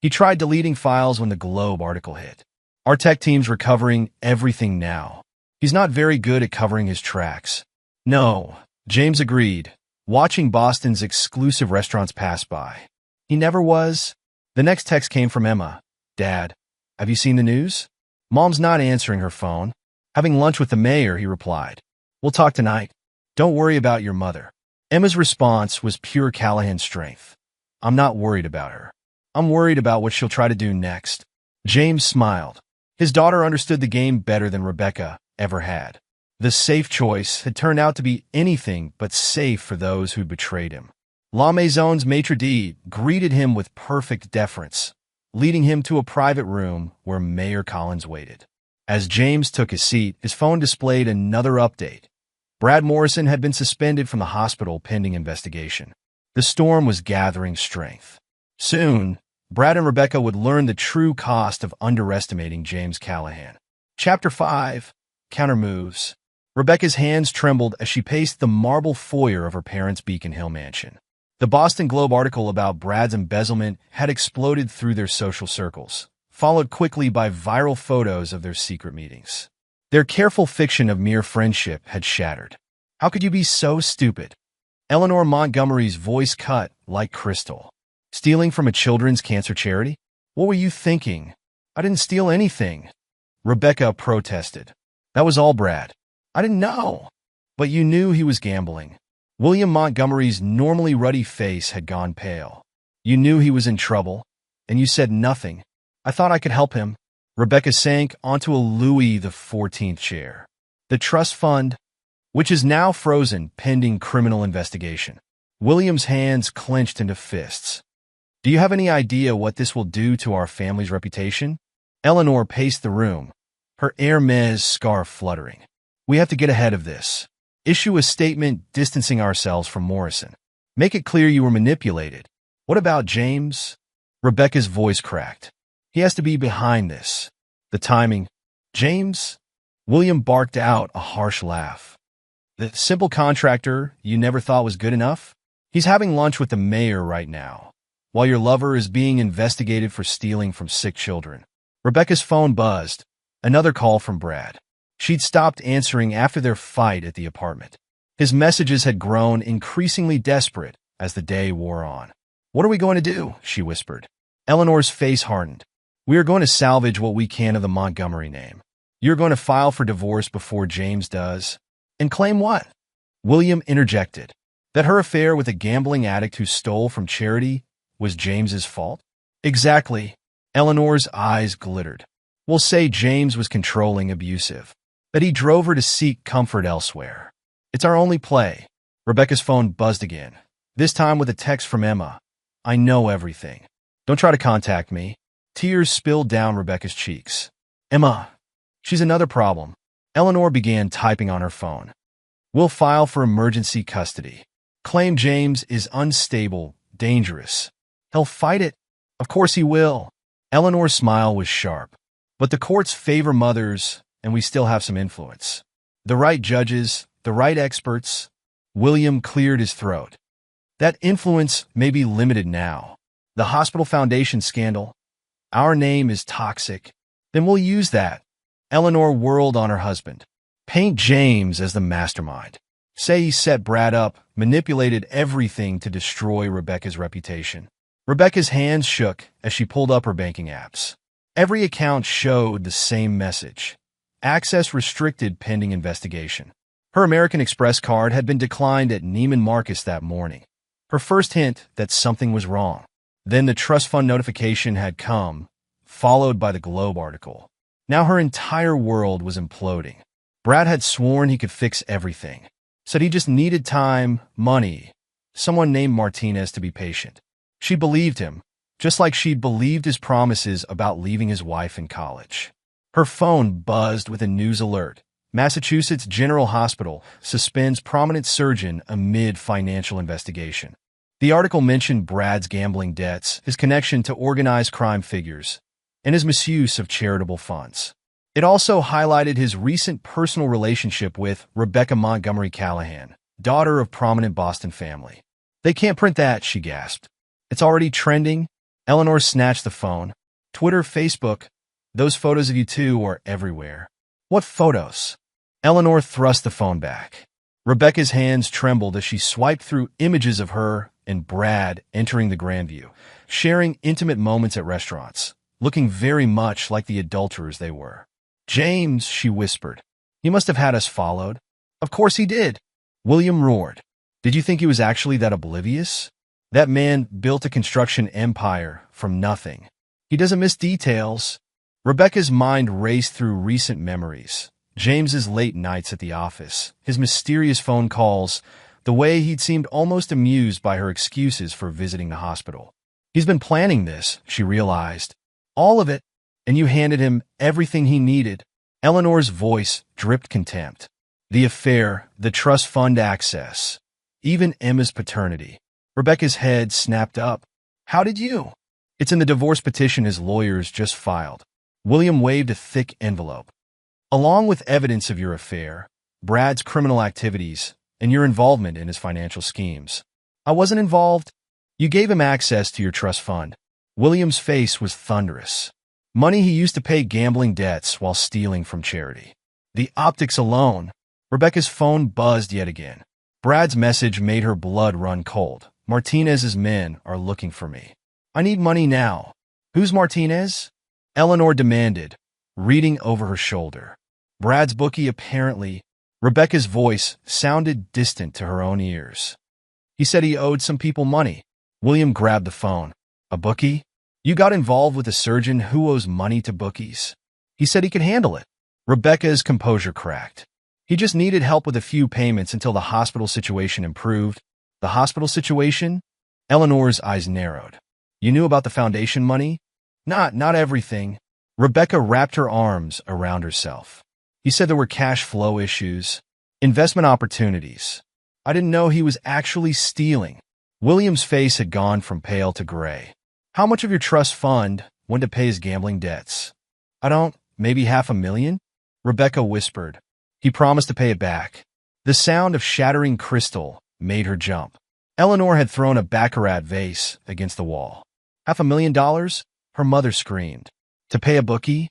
He tried deleting files when the Globe article hit. Our tech team's recovering everything now. He's not very good at covering his tracks. No, James agreed, watching Boston's exclusive restaurants pass by. He never was. The next text came from Emma. Dad, have you seen the news? Mom's not answering her phone. Having lunch with the mayor, he replied. We'll talk tonight. Don't worry about your mother. Emma's response was pure Callahan strength. I'm not worried about her. I'm worried about what she'll try to do next. James smiled. His daughter understood the game better than Rebecca ever had. The safe choice had turned out to be anything but safe for those who betrayed him. La Maison's maitre d' greeted him with perfect deference, leading him to a private room where Mayor Collins waited. As James took his seat, his phone displayed another update. Brad Morrison had been suspended from the hospital pending investigation. The storm was gathering strength. Soon, Brad and Rebecca would learn the true cost of underestimating James Callahan. Chapter 5. Countermoves. Rebecca's hands trembled as she paced the marble foyer of her parents' Beacon Hill mansion. The Boston Globe article about Brad's embezzlement had exploded through their social circles, followed quickly by viral photos of their secret meetings. Their careful fiction of mere friendship had shattered. How could you be so stupid? Eleanor Montgomery's voice cut like crystal. Stealing from a children's cancer charity? What were you thinking? I didn't steal anything. Rebecca protested. That was all Brad. I didn't know. But you knew he was gambling. William Montgomery's normally ruddy face had gone pale. You knew he was in trouble, and you said nothing. I thought I could help him. Rebecca sank onto a Louis XIV chair. The trust fund, which is now frozen pending criminal investigation. William's hands clenched into fists. Do you have any idea what this will do to our family's reputation? Eleanor paced the room, her Hermes scarf fluttering. We have to get ahead of this. Issue a statement distancing ourselves from Morrison. Make it clear you were manipulated. What about James? Rebecca's voice cracked. He has to be behind this. The timing. James? William barked out a harsh laugh. The simple contractor you never thought was good enough? He's having lunch with the mayor right now, while your lover is being investigated for stealing from sick children. Rebecca's phone buzzed. Another call from Brad. She'd stopped answering after their fight at the apartment. His messages had grown increasingly desperate as the day wore on. What are we going to do? She whispered. Eleanor's face hardened. We are going to salvage what we can of the Montgomery name. You're going to file for divorce before James does. And claim what? William interjected. That her affair with a gambling addict who stole from charity was James's fault? Exactly. Eleanor's eyes glittered. We'll say James was controlling, abusive. That he drove her to seek comfort elsewhere. It's our only play. Rebecca's phone buzzed again, this time with a text from Emma. I know everything. Don't try to contact me. Tears spilled down Rebecca's cheeks. Emma, she's another problem. Eleanor began typing on her phone. We'll file for emergency custody. Claim James is unstable, dangerous. He'll fight it. Of course he will. Eleanor's smile was sharp. But the courts favor mothers, and we still have some influence. The right judges, the right experts. William cleared his throat. That influence may be limited now. The Hospital Foundation scandal. Our name is toxic. Then we'll use that. Eleanor whirled on her husband. Paint James as the mastermind. Say he set Brad up, manipulated everything to destroy Rebecca's reputation. Rebecca's hands shook as she pulled up her banking apps. Every account showed the same message. Access restricted pending investigation. Her American Express card had been declined at Neiman Marcus that morning. Her first hint that something was wrong. Then the trust fund notification had come, followed by the Globe article. Now her entire world was imploding. Brad had sworn he could fix everything. Said he just needed time, money, someone named Martinez to be patient. She believed him, just like she'd believed his promises about leaving his wife in college. Her phone buzzed with a news alert. Massachusetts General Hospital suspends prominent surgeon amid financial investigation. The article mentioned Brad's gambling debts, his connection to organized crime figures, and his misuse of charitable funds. It also highlighted his recent personal relationship with Rebecca Montgomery Callahan, daughter of prominent Boston family. They can't print that, she gasped. It's already trending. Eleanor snatched the phone. Twitter, Facebook, those photos of you two are everywhere. What photos? Eleanor thrust the phone back. Rebecca's hands trembled as she swiped through images of her and Brad entering the Grandview, sharing intimate moments at restaurants, looking very much like the adulterers they were. James, she whispered. He must have had us followed. Of course he did. William roared. Did you think he was actually that oblivious? That man built a construction empire from nothing. He doesn't miss details. Rebecca's mind raced through recent memories. James's late nights at the office, his mysterious phone calls, the way he'd seemed almost amused by her excuses for visiting the hospital. He's been planning this, she realized. All of it, and you handed him everything he needed. Eleanor's voice dripped contempt. The affair, the trust fund access, even Emma's paternity. Rebecca's head snapped up. How did you? It's in the divorce petition his lawyers just filed. William waved a thick envelope. Along with evidence of your affair, Brad's criminal activities, and your involvement in his financial schemes. I wasn't involved. You gave him access to your trust fund. William's face was thunderous. Money he used to pay gambling debts while stealing from charity. The optics alone. Rebecca's phone buzzed yet again. Brad's message made her blood run cold. Martinez's men are looking for me. I need money now. Who's Martinez? Eleanor demanded, reading over her shoulder. Brad's bookie, apparently. Rebecca's voice sounded distant to her own ears. He said he owed some people money. William grabbed the phone. A bookie? You got involved with a surgeon who owes money to bookies? He said he could handle it. Rebecca's composure cracked. He just needed help with a few payments until the hospital situation improved. The hospital situation? Eleanor's eyes narrowed. You knew about the foundation money? Not everything. Rebecca wrapped her arms around herself. He said there were cash flow issues, investment opportunities. I didn't know he was actually stealing. William's face had gone from pale to gray. How much of your trust fund went to pay his gambling debts? Maybe $500,000? Rebecca whispered. He promised to pay it back. The sound of shattering crystal made her jump. Eleanor had thrown a baccarat vase against the wall. $500,000? Her mother screamed. To pay a bookie?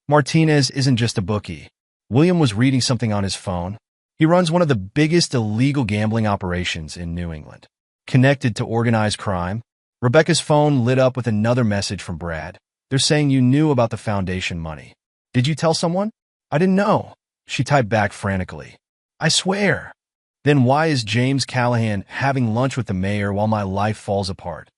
Martinez isn't just a bookie. William was reading something on his phone. He runs one of the biggest illegal gambling operations in New England. Connected to organized crime. Rebecca's phone lit up with another message from Brad. They're saying you knew about the foundation money. Did you tell someone? I didn't know. She typed back frantically. I swear. Then why is James Callahan having lunch with the mayor while my life falls apart?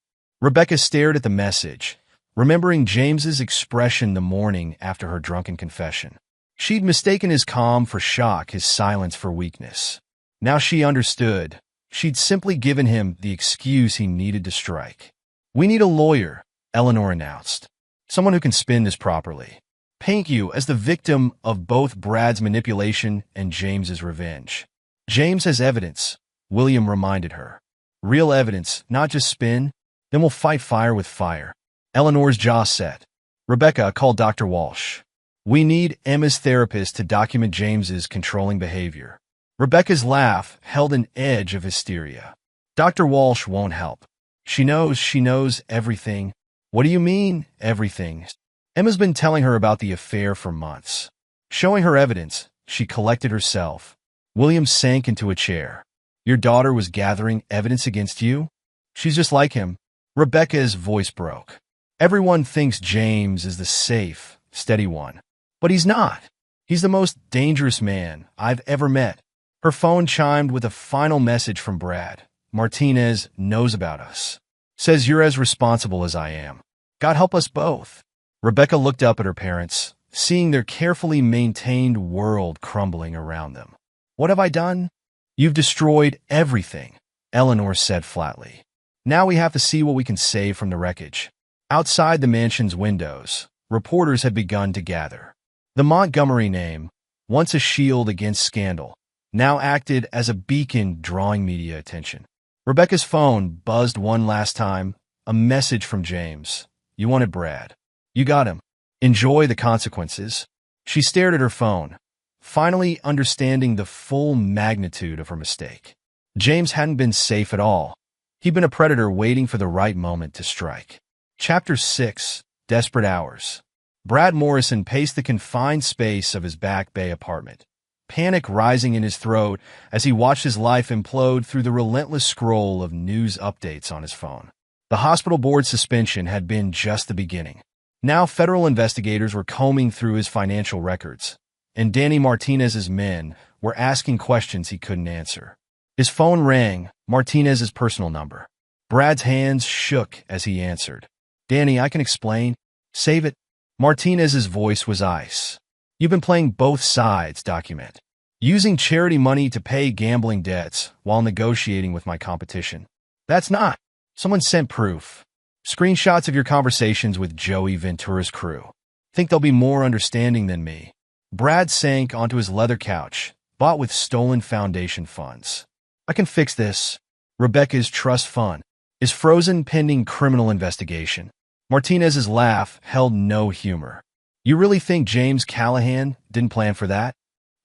Rebecca stared at the message, remembering James's expression the morning after her drunken confession. She'd mistaken his calm for shock, his silence for weakness. Now she understood. She'd simply given him the excuse he needed to strike. We need a lawyer, Eleanor announced. Someone who can spin this properly. Paint you as the victim of both Brad's manipulation and James's revenge. James has evidence, William reminded her. Real evidence, not just spin. Then we'll fight fire with fire. Eleanor's jaw set. Rebecca called Dr. Walsh. We need Emma's therapist to document James's controlling behavior. Rebecca's laugh held an edge of hysteria. Dr. Walsh won't help. She knows everything. What do you mean, everything? Emma's been telling her about the affair for months. Showing her evidence, she collected herself. William sank into a chair. Your daughter was gathering evidence against you? She's just like him. Rebecca's voice broke. Everyone thinks James is the safe, steady one. But he's not. He's the most dangerous man I've ever met. Her phone chimed with a final message from Brad. Martinez knows about us. Says you're as responsible as I am. God help us both. Rebecca looked up at her parents, seeing their carefully maintained world crumbling around them. What have I done? You've destroyed everything, Eleanor said flatly. Now we have to see what we can save from the wreckage. Outside the mansion's windows, reporters had begun to gather. The Montgomery name, once a shield against scandal, now acted as a beacon drawing media attention. Rebecca's phone buzzed one last time, a message from James. You wanted Brad. You got him. Enjoy the consequences. She stared at her phone, finally understanding the full magnitude of her mistake. James hadn't been safe at all. He'd been a predator waiting for the right moment to strike. Chapter 6. Desperate Hours. Brad Morrison paced the confined space of his Back Bay apartment, panic rising in his throat as he watched his life implode through the relentless scroll of news updates on his phone. The hospital board suspension had been just the beginning. Now federal investigators were combing through his financial records, and Danny Martinez's men were asking questions he couldn't answer. His phone rang, Martinez's personal number. Brad's hands shook as he answered. Danny, I can explain. Save it. Martinez's voice was ice. You've been playing both sides, document. Using charity money to pay gambling debts while negotiating with my competition. That's not. Someone sent proof. Screenshots of your conversations with Joey Ventura's crew. Think they'll be more understanding than me. Brad sank onto his leather couch, bought with stolen foundation funds. I can fix this. Rebecca's trust fund is frozen pending criminal investigation. Martinez's laugh held no humor. You really think James Callahan didn't plan for that?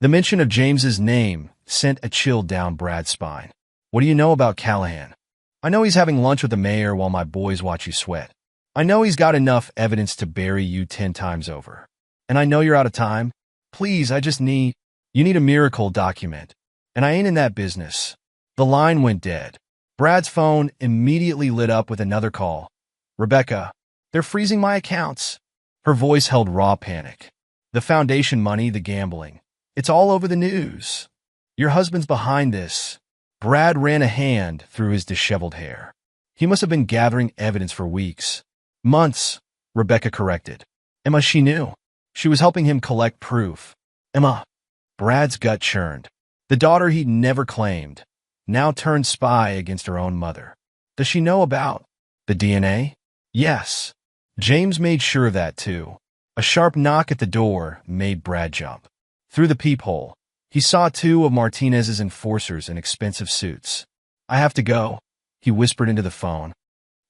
The mention of James's name sent a chill down Brad's spine. What do you know about Callahan? I know he's having lunch with the mayor while my boys watch you sweat. I know he's got enough evidence to bury you 10 times over. And I know you're out of time. Please, you need a miracle document. And I ain't in that business. The line went dead. Brad's phone immediately lit up with another call. Rebecca, they're freezing my accounts. Her voice held raw panic. The foundation money, the gambling. It's all over the news. Your husband's behind this. Brad ran a hand through his disheveled hair. He must have been gathering evidence for weeks. Months, Rebecca corrected. Emma, she knew. She was helping him collect proof. Emma. Brad's gut churned. The daughter he'd never claimed, now turned spy against her own mother. Does she know about the DNA? Yes. James made sure of that, too. A sharp knock at the door made Brad jump. Through the peephole, he saw two of Martinez's enforcers in expensive suits. I have to go, he whispered into the phone.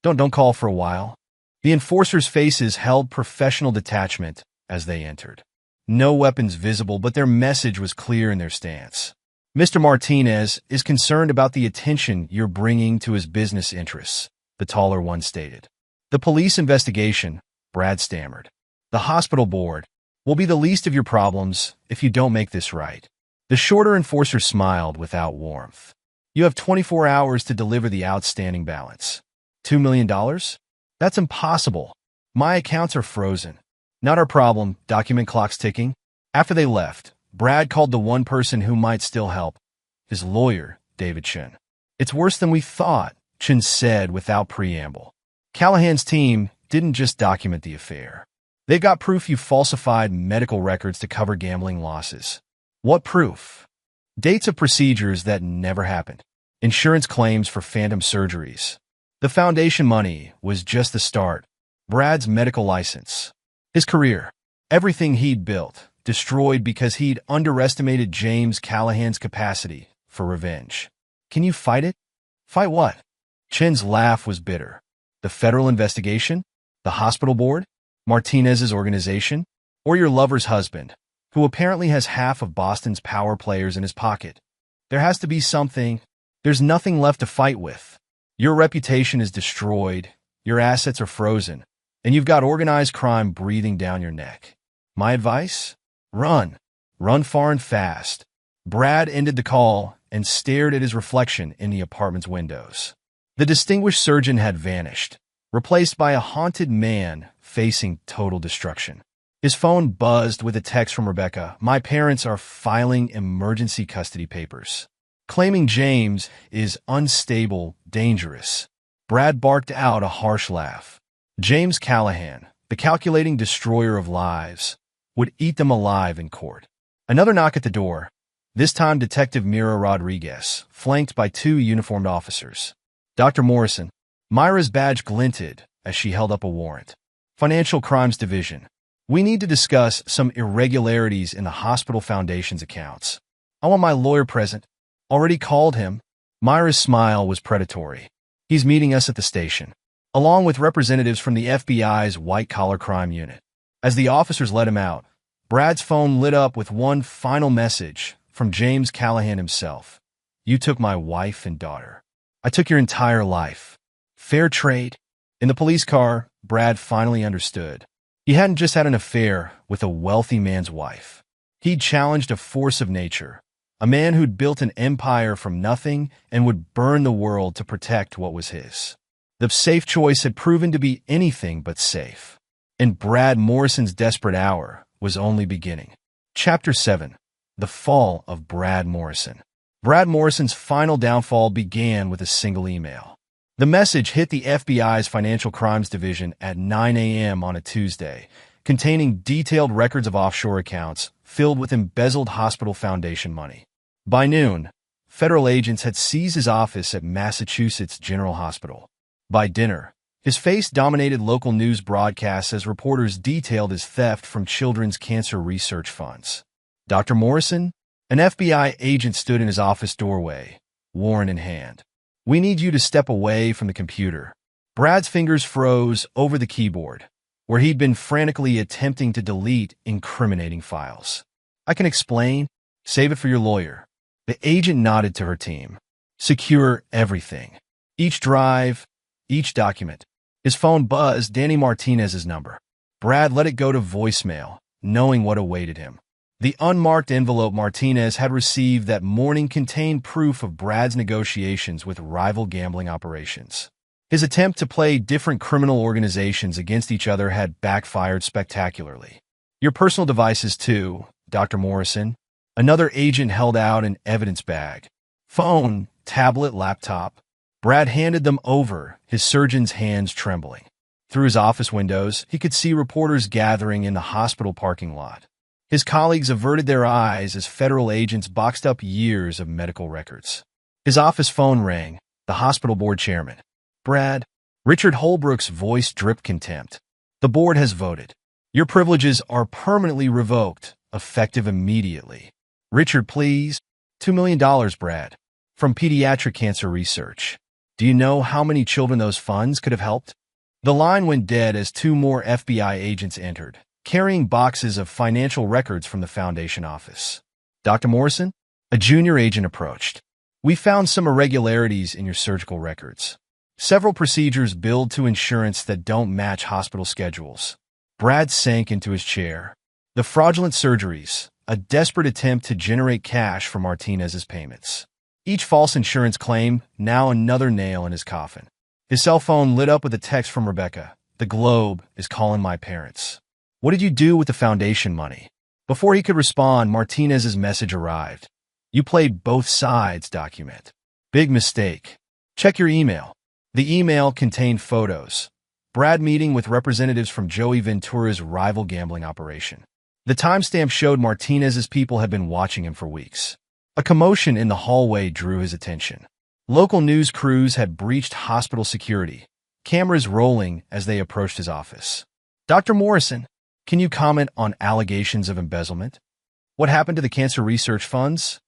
Don't call for a while. The enforcers' faces held professional detachment as they entered. No weapons visible, but their message was clear in their stance. Mr. Martinez is concerned about the attention you're bringing to his business interests, the taller one stated. The police investigation, Brad stammered. The hospital board will be the least of your problems if you don't make this right. The shorter enforcer smiled without warmth. You have 24 hours to deliver the outstanding balance. $2 million? That's impossible. My accounts are frozen. Not our problem, document clock's ticking. After they left, Brad called the one person who might still help, his lawyer, David Chin. It's worse than we thought, Chin said without preamble. Callahan's team didn't just document the affair. They've got proof you falsified medical records to cover gambling losses. What proof? Dates of procedures that never happened. Insurance claims for phantom surgeries. The foundation money was just the start. Brad's medical license. His career. Everything he'd built. Destroyed because he'd underestimated James Callahan's capacity for revenge. Can you fight it? Fight what? Chin's laugh was bitter. The federal investigation? The hospital board? Martinez's organization? Or your lover's husband, who apparently has half of Boston's power players in his pocket? There has to be something. There's nothing left to fight with. Your reputation is destroyed, your assets are frozen, and you've got organized crime breathing down your neck. My advice? Run. Run far and fast. Brad ended the call and stared at his reflection in the apartment's windows. The distinguished surgeon had vanished, replaced by a haunted man facing total destruction. His phone buzzed with a text from Rebecca. My parents are filing emergency custody papers, claiming James is unstable, dangerous. Brad barked out a harsh laugh. James Callahan, the calculating destroyer of lives, would eat them alive in court. Another knock at the door, this time Detective Mira Rodriguez, flanked by two uniformed officers. Dr. Morrison. Myra's badge glinted as she held up a warrant. Financial Crimes Division. We need to discuss some irregularities in the hospital foundation's accounts. I want my lawyer present. Already called him. Myra's smile was predatory. He's meeting us at the station, along with representatives from the FBI's white-collar crime unit. As the officers let him out, Brad's phone lit up with one final message from James Callahan himself. You took my wife and daughter. I took your entire life. Fair trade? In the police car, Brad finally understood. He hadn't just had an affair with a wealthy man's wife. He'd challenged a force of nature, a man who'd built an empire from nothing and would burn the world to protect what was his. The safe choice had proven to be anything but safe. And Brad Morrison's desperate hour was only beginning. Chapter 7. The Fall of Brad Morrison. Brad Morrison's final downfall began with a single email. The message hit the FBI's Financial Crimes Division at 9 a.m. on a Tuesday, containing detailed records of offshore accounts filled with embezzled hospital foundation money. By noon, federal agents had seized his office at Massachusetts General Hospital. By dinner, his face dominated local news broadcasts as reporters detailed his theft from children's cancer research funds. Dr. Morrison, an FBI agent, stood in his office doorway, warrant in hand. We need you to step away from the computer. Brad's fingers froze over the keyboard, where he'd been frantically attempting to delete incriminating files. I can explain. Save it for your lawyer. The agent nodded to her team. Secure everything. Each drive, each document. His phone buzzed Danny Martinez's number. Brad let it go to voicemail, knowing what awaited him. The unmarked envelope Martinez had received that morning contained proof of Brad's negotiations with rival gambling operations. His attempt to play different criminal organizations against each other had backfired spectacularly. Your personal devices too, Dr. Morrison. Another agent held out an evidence bag. Phone, tablet, laptop. Brad handed them over, his surgeon's hands trembling. Through his office windows, he could see reporters gathering in the hospital parking lot. His colleagues averted their eyes as federal agents boxed up years of medical records. His office phone rang, the hospital board chairman. Brad, Richard Holbrook's voice dripped contempt. The board has voted. Your privileges are permanently revoked, effective immediately. Richard, please. $2 million, Brad. From Pediatric Cancer Research. Do you know how many children those funds could have helped? The line went dead as two more FBI agents entered, carrying boxes of financial records from the foundation office. Dr. Morrison? A junior agent approached. We found some irregularities in your surgical records. Several procedures billed to insurance that don't match hospital schedules. Brad sank into his chair. The fraudulent surgeries, a desperate attempt to generate cash for Martinez's payments. Each false insurance claim, now another nail in his coffin. His cell phone lit up with a text from Rebecca. The Globe is calling my parents. What did you do with the foundation money? Before he could respond, Martinez's message arrived. You played both sides document. Big mistake. Check your email. The email contained photos. Brad meeting with representatives from Joey Ventura's rival gambling operation. The timestamp showed Martinez's people had been watching him for weeks. A commotion in the hallway drew his attention. Local news crews had breached hospital security, cameras rolling as they approached his office. Dr. Morrison, can you comment on allegations of embezzlement? What happened to the cancer research funds?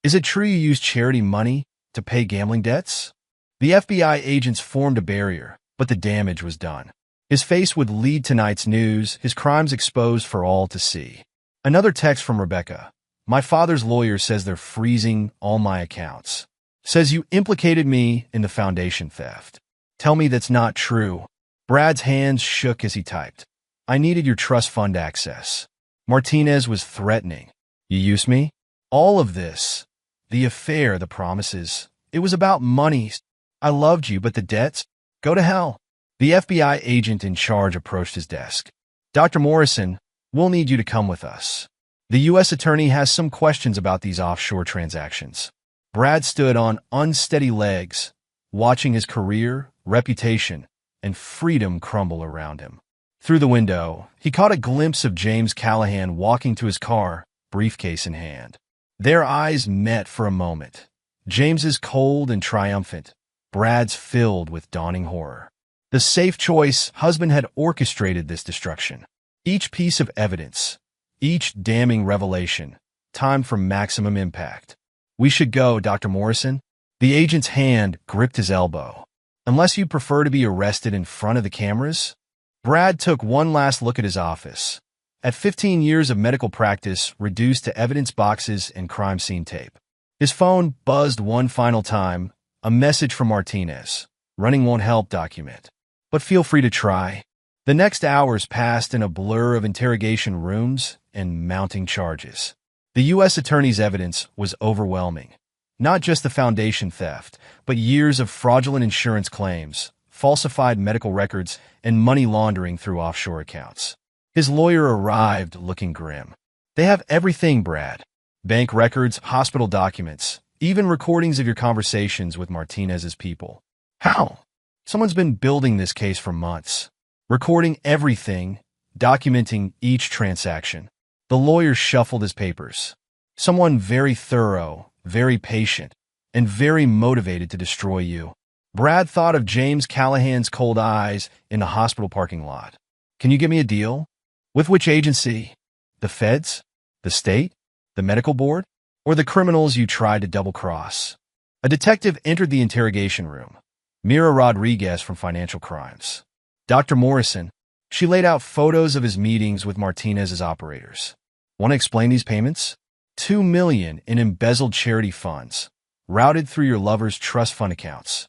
Is it true you used charity money to pay gambling debts? The FBI agents formed a barrier, but the damage was done. His face would lead tonight's news, his crimes exposed for all to see. Another text from Rebecca. My father's lawyer says they're freezing all my accounts. Says you implicated me in the foundation theft. Tell me that's not true. Brad's hands shook as he typed. I needed your trust fund access. Martinez was threatening. You used me? All of this. The affair, the promises. It was about money. I loved you, but the debts? Go to hell. The FBI agent in charge approached his desk. Dr. Morrison, we'll need you to come with us. The U.S. attorney has some questions about these offshore transactions. Brad stood on unsteady legs, watching his career, reputation, and freedom crumble around him. Through the window, he caught a glimpse of James Callahan walking to his car, briefcase in hand. Their eyes met for a moment. James's cold and triumphant, Brad's filled with dawning horror. The safe choice husband had orchestrated this destruction. Each piece of evidence, each damning revelation, timed for maximum impact. We should go, Dr. Morrison. The agent's hand gripped his elbow. Unless you prefer to be arrested in front of the cameras? Brad took one last look at his office. At 15 years of medical practice, reduced to evidence boxes and crime scene tape. His phone buzzed one final time, a message from Martinez. Running won't help document. But feel free to try. The next hours passed in a blur of interrogation rooms and mounting charges. The U.S. attorney's evidence was overwhelming. Not just the foundation theft, but years of fraudulent insurance claims, falsified medical records, and money laundering through offshore accounts. His lawyer arrived looking grim. They have everything, Brad. Bank records, hospital documents, even recordings of your conversations with Martinez's people. How? Someone's been building this case for months. Recording everything, documenting each transaction. The lawyer shuffled his papers. Someone very thorough, very patient, and very motivated to destroy you. Brad thought of James Callahan's cold eyes in the hospital parking lot. Can you give me a deal? With which agency? The feds? The state? The medical board? Or the criminals you tried to double-cross? A detective entered the interrogation room. Mira Rodriguez from Financial Crimes. Dr. Morrison. She laid out photos of his meetings with Martinez's operators. Want to explain these payments? $2 million in embezzled charity funds, routed through your lover's trust fund accounts.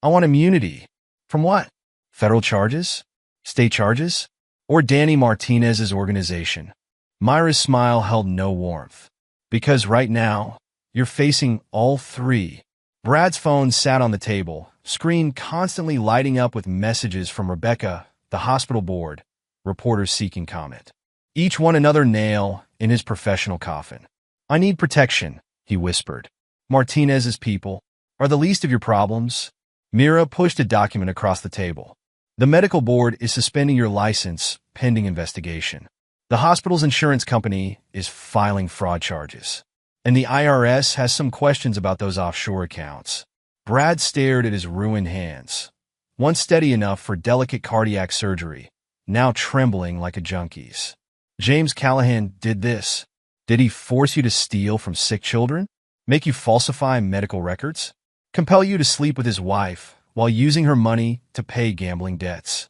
I want immunity. From what? Federal charges? State charges? Or Danny Martinez's organization? Myra's smile held no warmth. Because right now, you're facing all three. Brad's phone sat on the table, screen constantly lighting up with messages from Rebecca, the hospital board, reporters seeking comment. Each one another nail in his professional coffin. I need protection, he whispered. Martinez's people are the least of your problems. Mira pushed a document across the table. The medical board is suspending your license pending investigation. The hospital's insurance company is filing fraud charges. And the IRS has some questions about those offshore accounts. Brad stared at his ruined hands. Once steady enough for delicate cardiac surgery, now trembling like a junkie's. James Callahan did this. Did he force you to steal from sick children? Make you falsify medical records? Compel you to sleep with his wife while using her money to pay gambling debts?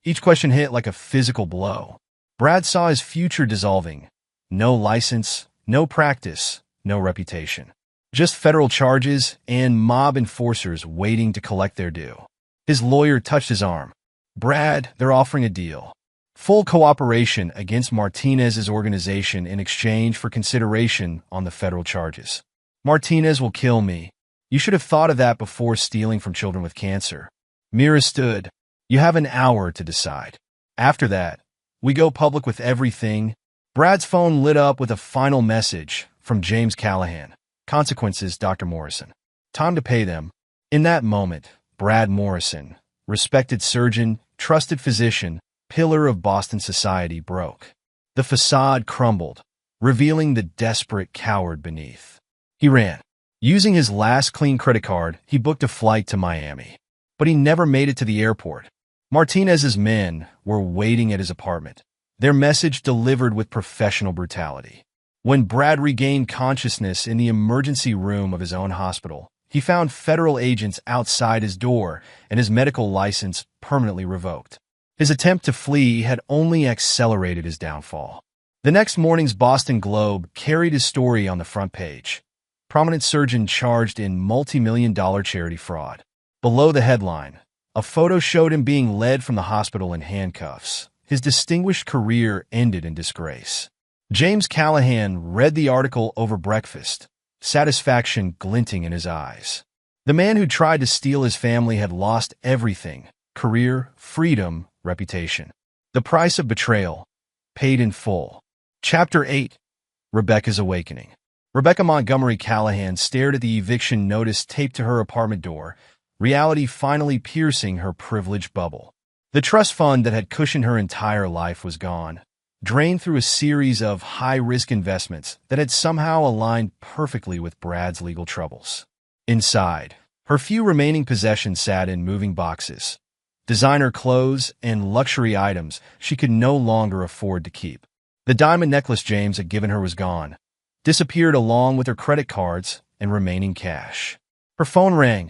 Each question hit like a physical blow. Brad saw his future dissolving. No license, no practice, no reputation. Just federal charges and mob enforcers waiting to collect their due. His lawyer touched his arm. Brad, they're offering a deal. Full cooperation against Martinez's organization in exchange for consideration on the federal charges. Martinez will kill me. You should have thought of that before stealing from children with cancer. Mira stood. You have an hour to decide. After that, we go public with everything. Brad's phone lit up with a final message from James Callahan. Consequences, Dr. Morrison. Time to pay them. In that moment, Brad Morrison, respected surgeon, trusted physician, pillar of Boston society, broke. The facade crumbled, revealing the desperate coward beneath. He ran. Using his last clean credit card, he booked a flight to Miami. But he never made it to the airport. Martinez's men were waiting at his apartment, their message delivered with professional brutality. When Brad regained consciousness in the emergency room of his own hospital, he found federal agents outside his door and his medical license permanently revoked. His attempt to flee had only accelerated his downfall. The next morning's Boston Globe carried his story on the front page. Prominent surgeon charged in multi-million-dollar charity fraud. Below the headline, a photo showed him being led from the hospital in handcuffs. His distinguished career ended in disgrace. James Callahan read the article over breakfast, satisfaction glinting in his eyes. The man who tried to steal his family had lost everything: career, freedom, reputation. The price of betrayal, paid in full. Chapter 8. Rebecca's Awakening. Rebecca Montgomery Callahan stared at the eviction notice taped to her apartment door, reality finally piercing her privileged bubble. The trust fund that had cushioned her entire life was gone, drained through a series of high-risk investments that had somehow aligned perfectly with Brad's legal troubles. Inside, her few remaining possessions sat in moving boxes, designer clothes and luxury items she could no longer afford to keep. The diamond necklace James had given her was gone, disappeared along with her credit cards and remaining cash. Her phone rang.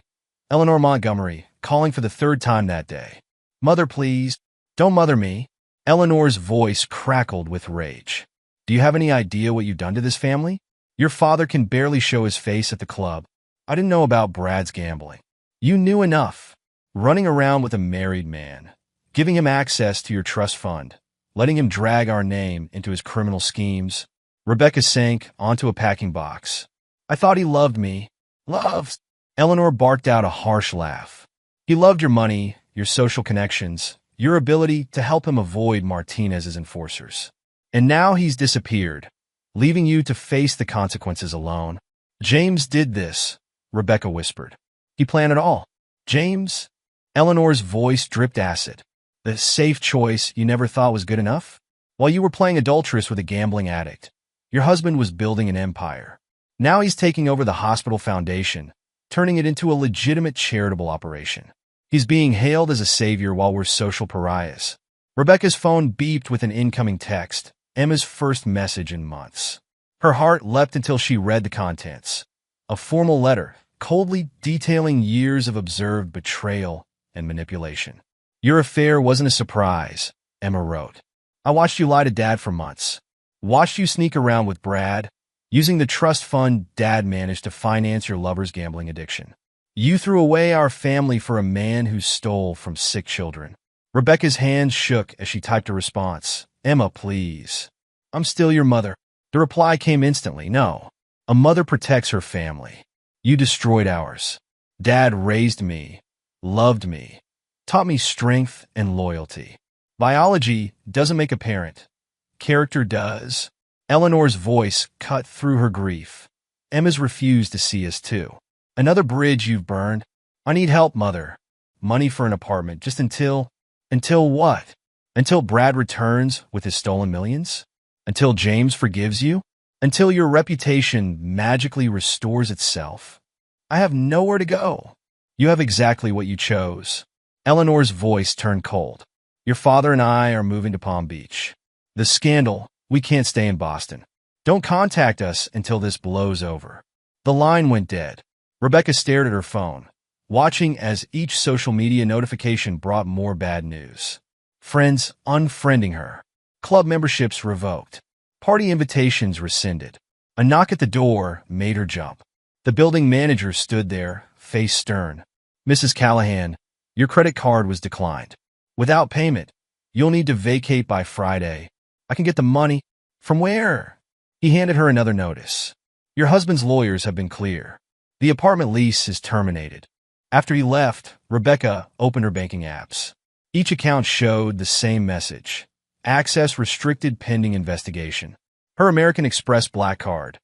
Eleanor Montgomery, calling for the third time that day. Mother, please. Don't mother me. Eleanor's voice crackled with rage. Do you have any idea what you've done to this family? Your father can barely show his face at the club. I didn't know about Brad's gambling. You knew enough. Running around with a married man, giving him access to your trust fund, letting him drag our name into his criminal schemes. Rebecca sank onto a packing box. I thought he loved me. Loves. Eleanor barked out a harsh laugh. He loved your money, your social connections, your ability to help him avoid Martinez's enforcers. And now he's disappeared, leaving you to face the consequences alone. James did this, Rebecca whispered. He planned it all. James? Eleanor's voice dripped acid. The safe choice you never thought was good enough? While you were playing adulteress with a gambling addict, your husband was building an empire. Now he's taking over the hospital foundation, turning it into a legitimate charitable operation. He's being hailed as a savior while we're social pariahs. Rebecca's phone beeped with an incoming text, Emma's first message in months. Her heart leapt until she read the contents. A formal letter, coldly detailing years of observed betrayal and manipulation. Your affair wasn't a surprise, Emma wrote. I watched you lie to Dad for months. Watched you sneak around with Brad, using the trust fund Dad managed to finance your lover's gambling addiction. You threw away our family for a man who stole from sick children. Rebecca's hands shook as she typed a response. Emma, please. I'm still your mother. The reply came instantly. No. A mother protects her family. You destroyed ours. Dad raised me, loved me, taught me strength and loyalty. Biology doesn't make a parent. Character does. Eleanor's voice cut through her grief. Emma's refused to see us too. Another bridge you've burned. I need help, Mother. Money for an apartment, just until... Until what? Until Brad returns with his stolen millions? Until James forgives you? Until your reputation magically restores itself? I have nowhere to go. You have exactly what you chose. Eleanor's voice turned cold. Your father and I are moving to Palm Beach. The scandal, we can't stay in Boston. Don't contact us until this blows over. The line went dead. Rebecca stared at her phone, watching as each social media notification brought more bad news. Friends unfriending her. Club memberships revoked. Party invitations rescinded. A knock at the door made her jump. The building manager stood there, face stern. Mrs. Callahan, your credit card was declined. Without payment, you'll need to vacate by Friday. I can get the money. From where? He handed her another notice. Your husband's lawyers have been clear. The apartment lease is terminated. After he left, Rebecca opened her banking apps. Each account showed the same message. Access restricted pending investigation. Her American Express Black Card,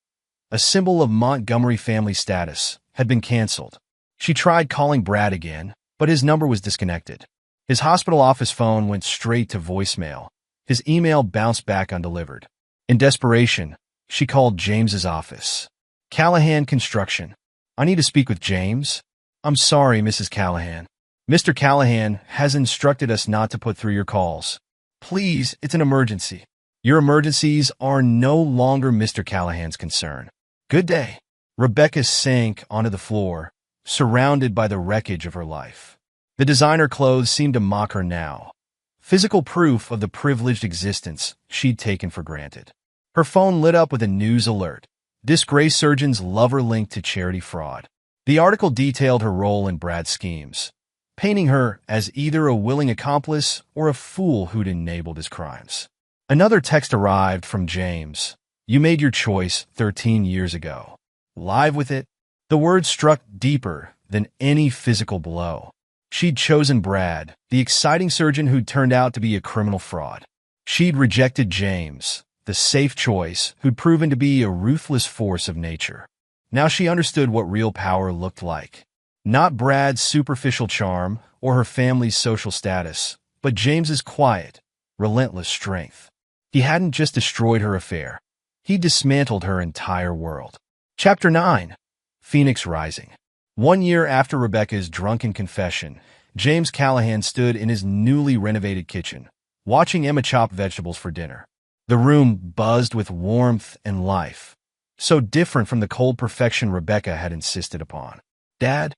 a symbol of Montgomery family status, had been canceled. She tried calling Brad again, but his number was disconnected. His hospital office phone went straight to voicemail. His email bounced back undelivered. In desperation, she called James's office. Callahan Construction. I need to speak with James. I'm sorry, Mrs. Callahan. Mr. Callahan has instructed us not to put through your calls. Please, it's an emergency. Your emergencies are no longer Mr. Callahan's concern. Good day. Rebecca sank onto the floor, surrounded by the wreckage of her life. The designer clothes seemed to mock her now. Physical proof of the privileged existence she'd taken for granted. Her phone lit up with a news alert. Disgraced surgeon's lover linked to charity fraud. The article detailed her role in Brad's schemes, painting her as either a willing accomplice or a fool who'd enabled his crimes. Another text arrived from James. You made your choice 13 years ago. Live with it, the words struck deeper than any physical blow. She'd chosen Brad, the exciting surgeon who'd turned out to be a criminal fraud. She'd rejected James, the safe choice who'd proven to be a ruthless force of nature. Now she understood what real power looked like. Not Brad's superficial charm or her family's social status, but James's quiet, relentless strength. He hadn't just destroyed her affair. He dismantled her entire world. Chapter 9. Phoenix Rising. 1 year after Rebecca's drunken confession, James Callahan stood in his newly renovated kitchen, watching Emma chop vegetables for dinner. The room buzzed with warmth and life, so different from the cold perfection Rebecca had insisted upon. Dad?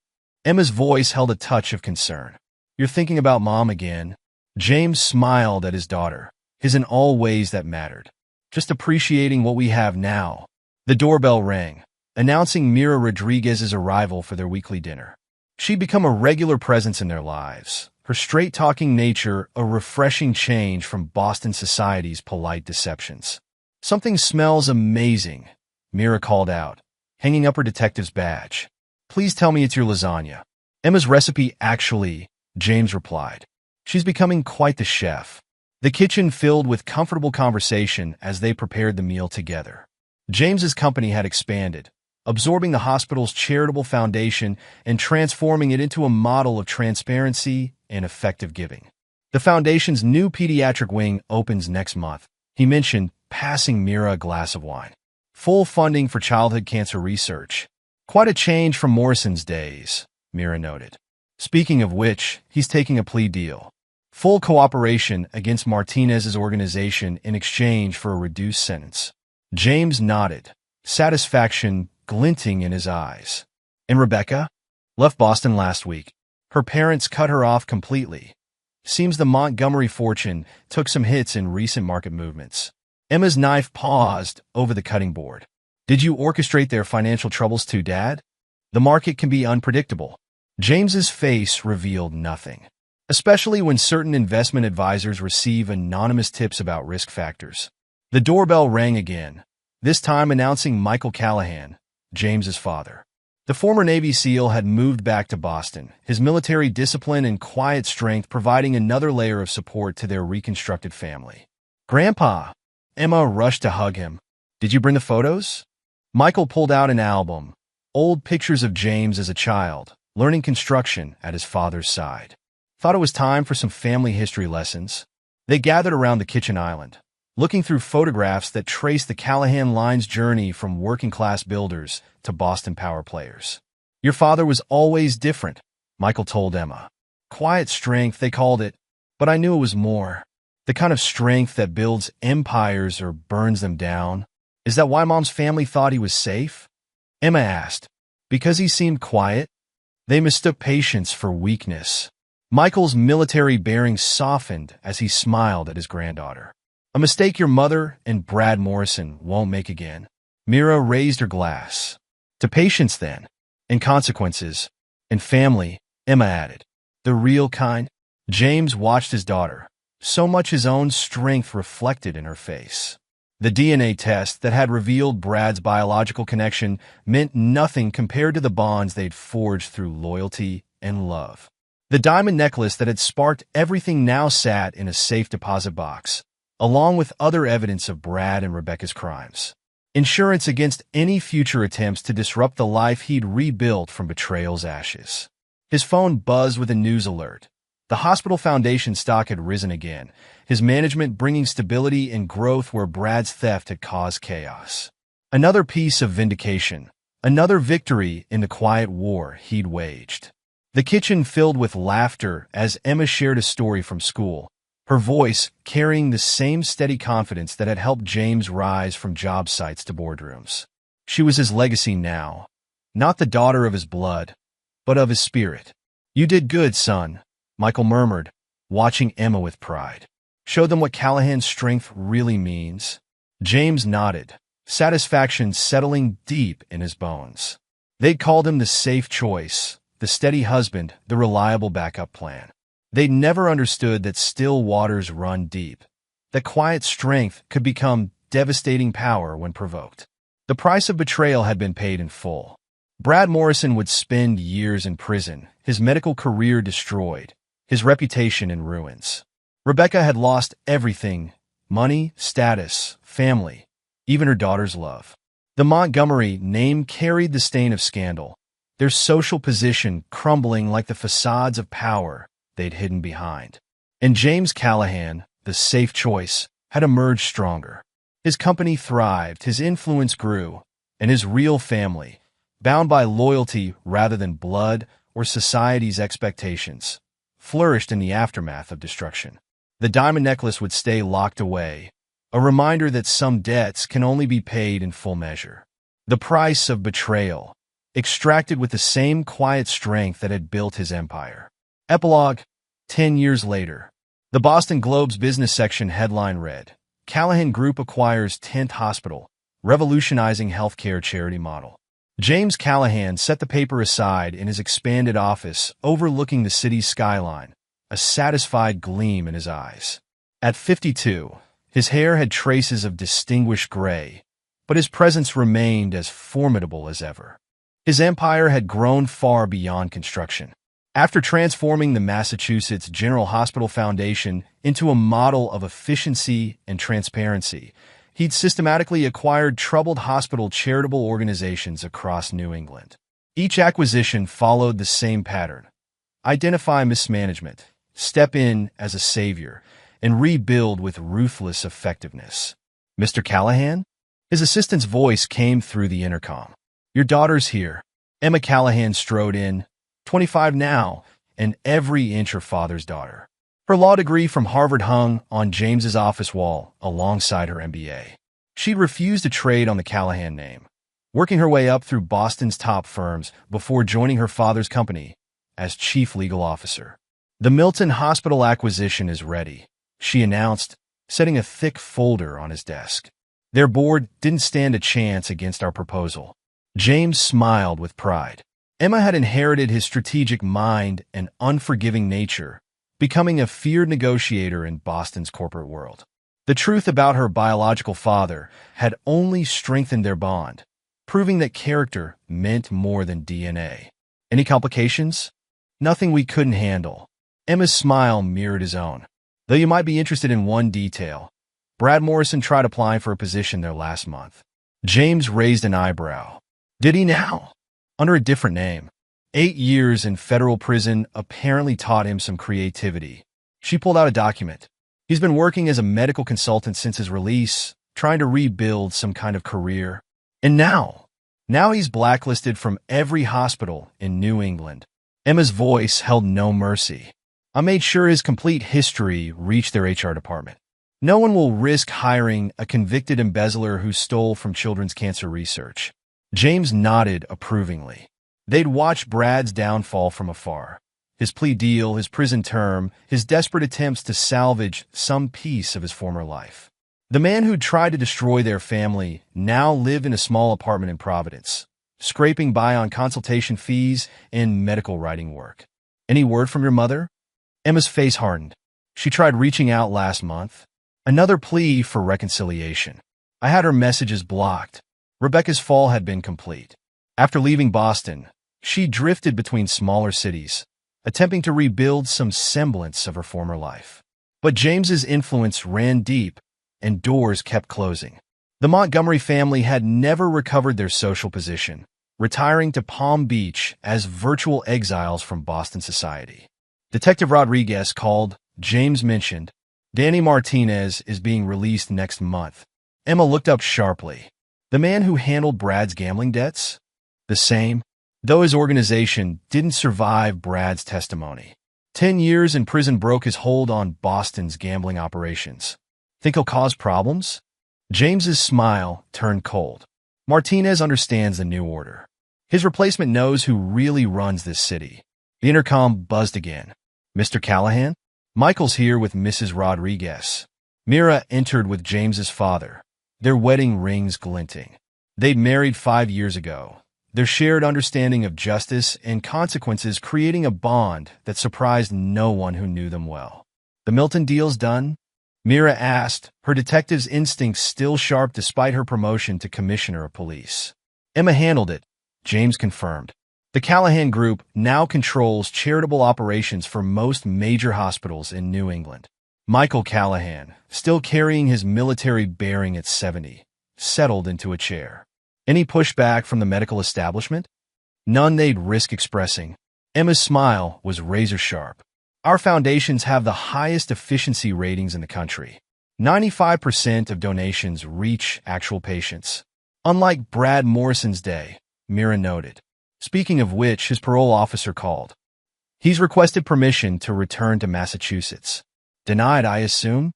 Emma's voice held a touch of concern. You're thinking about Mom again? James smiled at his daughter, his in all ways that mattered. Just appreciating what we have now. The doorbell rang, announcing Mira Rodriguez's arrival for their weekly dinner. She'd become a regular presence in their lives, her straight-talking nature a refreshing change from Boston society's polite deceptions. Something smells amazing, Mira called out, hanging up her detective's badge. Please tell me it's your lasagna. Emma's recipe actually, James replied. She's becoming quite the chef. The kitchen filled with comfortable conversation as they prepared the meal together. James's company had expanded, absorbing the hospital's charitable foundation and transforming it into a model of transparency and effective giving. The foundation's new pediatric wing opens next month, he mentioned, passing Mira a glass of wine. Full funding for childhood cancer research. Quite a change from Morrison's days, Mira noted. Speaking of which, he's taking a plea deal. Full cooperation against Martinez's organization in exchange for a reduced sentence. James nodded, satisfaction glinting in his eyes. And Rebecca? Left Boston last week. Her parents cut her off completely. Seems the Montgomery fortune took some hits in recent market movements. Emma's knife paused over the cutting board. Did you orchestrate their financial troubles too, Dad? The market can be unpredictable. James's face revealed nothing, especially when certain investment advisors receive anonymous tips about risk factors. The doorbell rang again, this time announcing Michael Callahan, James's father. The former Navy SEAL had moved back to Boston, his military discipline and quiet strength providing another layer of support to their reconstructed family. "Grandpa!" Emma rushed to hug him. "Did you bring the photos?" Michael pulled out an album, old pictures of James as a child, learning construction at his father's side. Thought it was time for some family history lessons. They gathered around the kitchen island, looking through photographs that traced the Callahan line's journey from working-class builders to Boston power players. "Your father was always different," Michael told Emma. "Quiet strength, they called it, but I knew it was more. The kind of strength that builds empires or burns them down. Is that why Mom's family thought he was safe?" Emma asked. "Because he seemed quiet? They mistook patience for weakness." Michael's military bearing softened as he smiled at his granddaughter. "A mistake your mother and Brad Morrison won't make again." Mira raised her glass. "To patience, then, and consequences, and family," Emma added. "The real kind." James watched his daughter, so much his own strength reflected in her face. The DNA test that had revealed Brad's biological connection meant nothing compared to the bonds they'd forged through loyalty and love. The diamond necklace that had sparked everything now sat in a safe deposit box, along with other evidence of Brad and Rebecca's crimes. Insurance against any future attempts to disrupt the life he'd rebuilt from betrayal's ashes. His phone buzzed with a news alert. The hospital foundation stock had risen again, his management bringing stability and growth where Brad's theft had caused chaos. Another piece of vindication, another victory in the quiet war he'd waged. The kitchen filled with laughter as Emma shared a story from school, her voice carrying the same steady confidence that had helped James rise from job sites to boardrooms. She was his legacy now, not the daughter of his blood, but of his spirit. "You did good, son," Michael murmured, watching Emma with pride. "Show them what Callahan's strength really means." James nodded, satisfaction settling deep in his bones. They'd called him the safe choice, the steady husband, the reliable backup plan. They'd never understood that still waters run deep, that quiet strength could become devastating power when provoked. The price of betrayal had been paid in full. Brad Morrison would spend years in prison, his medical career destroyed, his reputation in ruins. Rebecca had lost everything: money, status, family, even her daughter's love. The Montgomery name carried the stain of scandal, their social position crumbling like the facades of power they'd hidden behind. And James Callahan, the safe choice, had emerged stronger. His company thrived, his influence grew, and his real family, bound by loyalty rather than blood or society's expectations, flourished in the aftermath of destruction. The diamond necklace would stay locked away, a reminder that some debts can only be paid in full measure. The price of betrayal, extracted with the same quiet strength that had built his empire. Epilogue, 10 years later. The Boston Globe's business section headline read, "Callahan Group acquires 10th Hospital, revolutionizing healthcare charity model." James Callahan set the paper aside in his expanded office overlooking the city's skyline, a satisfied gleam in his eyes. At 52, his hair had traces of distinguished gray, but his presence remained as formidable as ever. His empire had grown far beyond construction. After transforming the Massachusetts General Hospital Foundation into a model of efficiency and transparency, he'd systematically acquired troubled hospital charitable organizations across New England. Each acquisition followed the same pattern: identify mismanagement, step in as a savior, and rebuild with ruthless effectiveness. "Mr. Callahan?" His assistant's voice came through the intercom. "Your daughter's here." Emma Callahan strode in, 25 now, and every inch her father's daughter. Her law degree from Harvard hung on James's office wall alongside her MBA. She'd refused to trade on the Callahan name, working her way up through Boston's top firms before joining her father's company as chief legal officer. "The Milton Hospital acquisition is ready," she announced, setting a thick folder on his desk. "Their board didn't stand a chance against our proposal." James smiled with pride. Emma had inherited his strategic mind and unforgiving nature, becoming a feared negotiator in Boston's corporate world. The truth about her biological father had only strengthened their bond, proving that character meant more than DNA. Any complications? Nothing we couldn't handle. Emma's smile mirrored his own. Though you might be interested in one detail, Brad Morrison tried applying for a position there last month. James raised an eyebrow. Did he now? Under a different name. 8 years in federal prison apparently taught him some creativity. She pulled out a document. He's been working as a medical consultant since his release, trying to rebuild some kind of career. And now he's blacklisted from every hospital in New England. Emma's voice held no mercy. I made sure his complete history reached their HR department. No one will risk hiring a convicted embezzler who stole from children's cancer research. James nodded approvingly. They'd watched Brad's downfall from afar. His plea deal, his prison term, his desperate attempts to salvage some piece of his former life. The man who'd tried to destroy their family now lived in a small apartment in Providence, scraping by on consultation fees and medical writing work. Any word from your mother? Emma's face hardened. She tried reaching out last month. Another plea for reconciliation. I had her messages blocked. Rebecca's fall had been complete. After leaving Boston, she drifted between smaller cities, attempting to rebuild some semblance of her former life. But James's influence ran deep, and doors kept closing. The Montgomery family had never recovered their social position, retiring to Palm Beach as virtual exiles from Boston society. Detective Rodriguez called. James mentioned, Danny Martinez is being released next month. Emma looked up sharply. The man who handled Brad's gambling debts? The same, though his organization didn't survive Brad's testimony. 10 years in prison broke his hold on Boston's gambling operations. Think he'll cause problems? James's smile turned cold. Martinez understands the new order. His replacement knows who really runs this city. The intercom buzzed again. Mr. Callahan? Michael's here with Mrs. Rodriguez. Mira entered with James's father, their wedding rings glinting. They'd married 5 years ago, their shared understanding of justice and consequences creating a bond that surprised no one who knew them well. The Milton deal's done? Mira asked, her detective's instincts still sharp despite her promotion to commissioner of police. Emma handled it, James confirmed. The Callahan Group now controls charitable operations for most major hospitals in New England. Michael Callahan, still carrying his military bearing at 70, settled into a chair. Any pushback from the medical establishment? None they'd risk expressing. Emma's smile was razor-sharp. Our foundations have the highest efficiency ratings in the country. 95% of donations reach actual patients. Unlike Brad Morrison's day, Mira noted. Speaking of which, his parole officer called. He's requested permission to return to Massachusetts. Denied, I assume?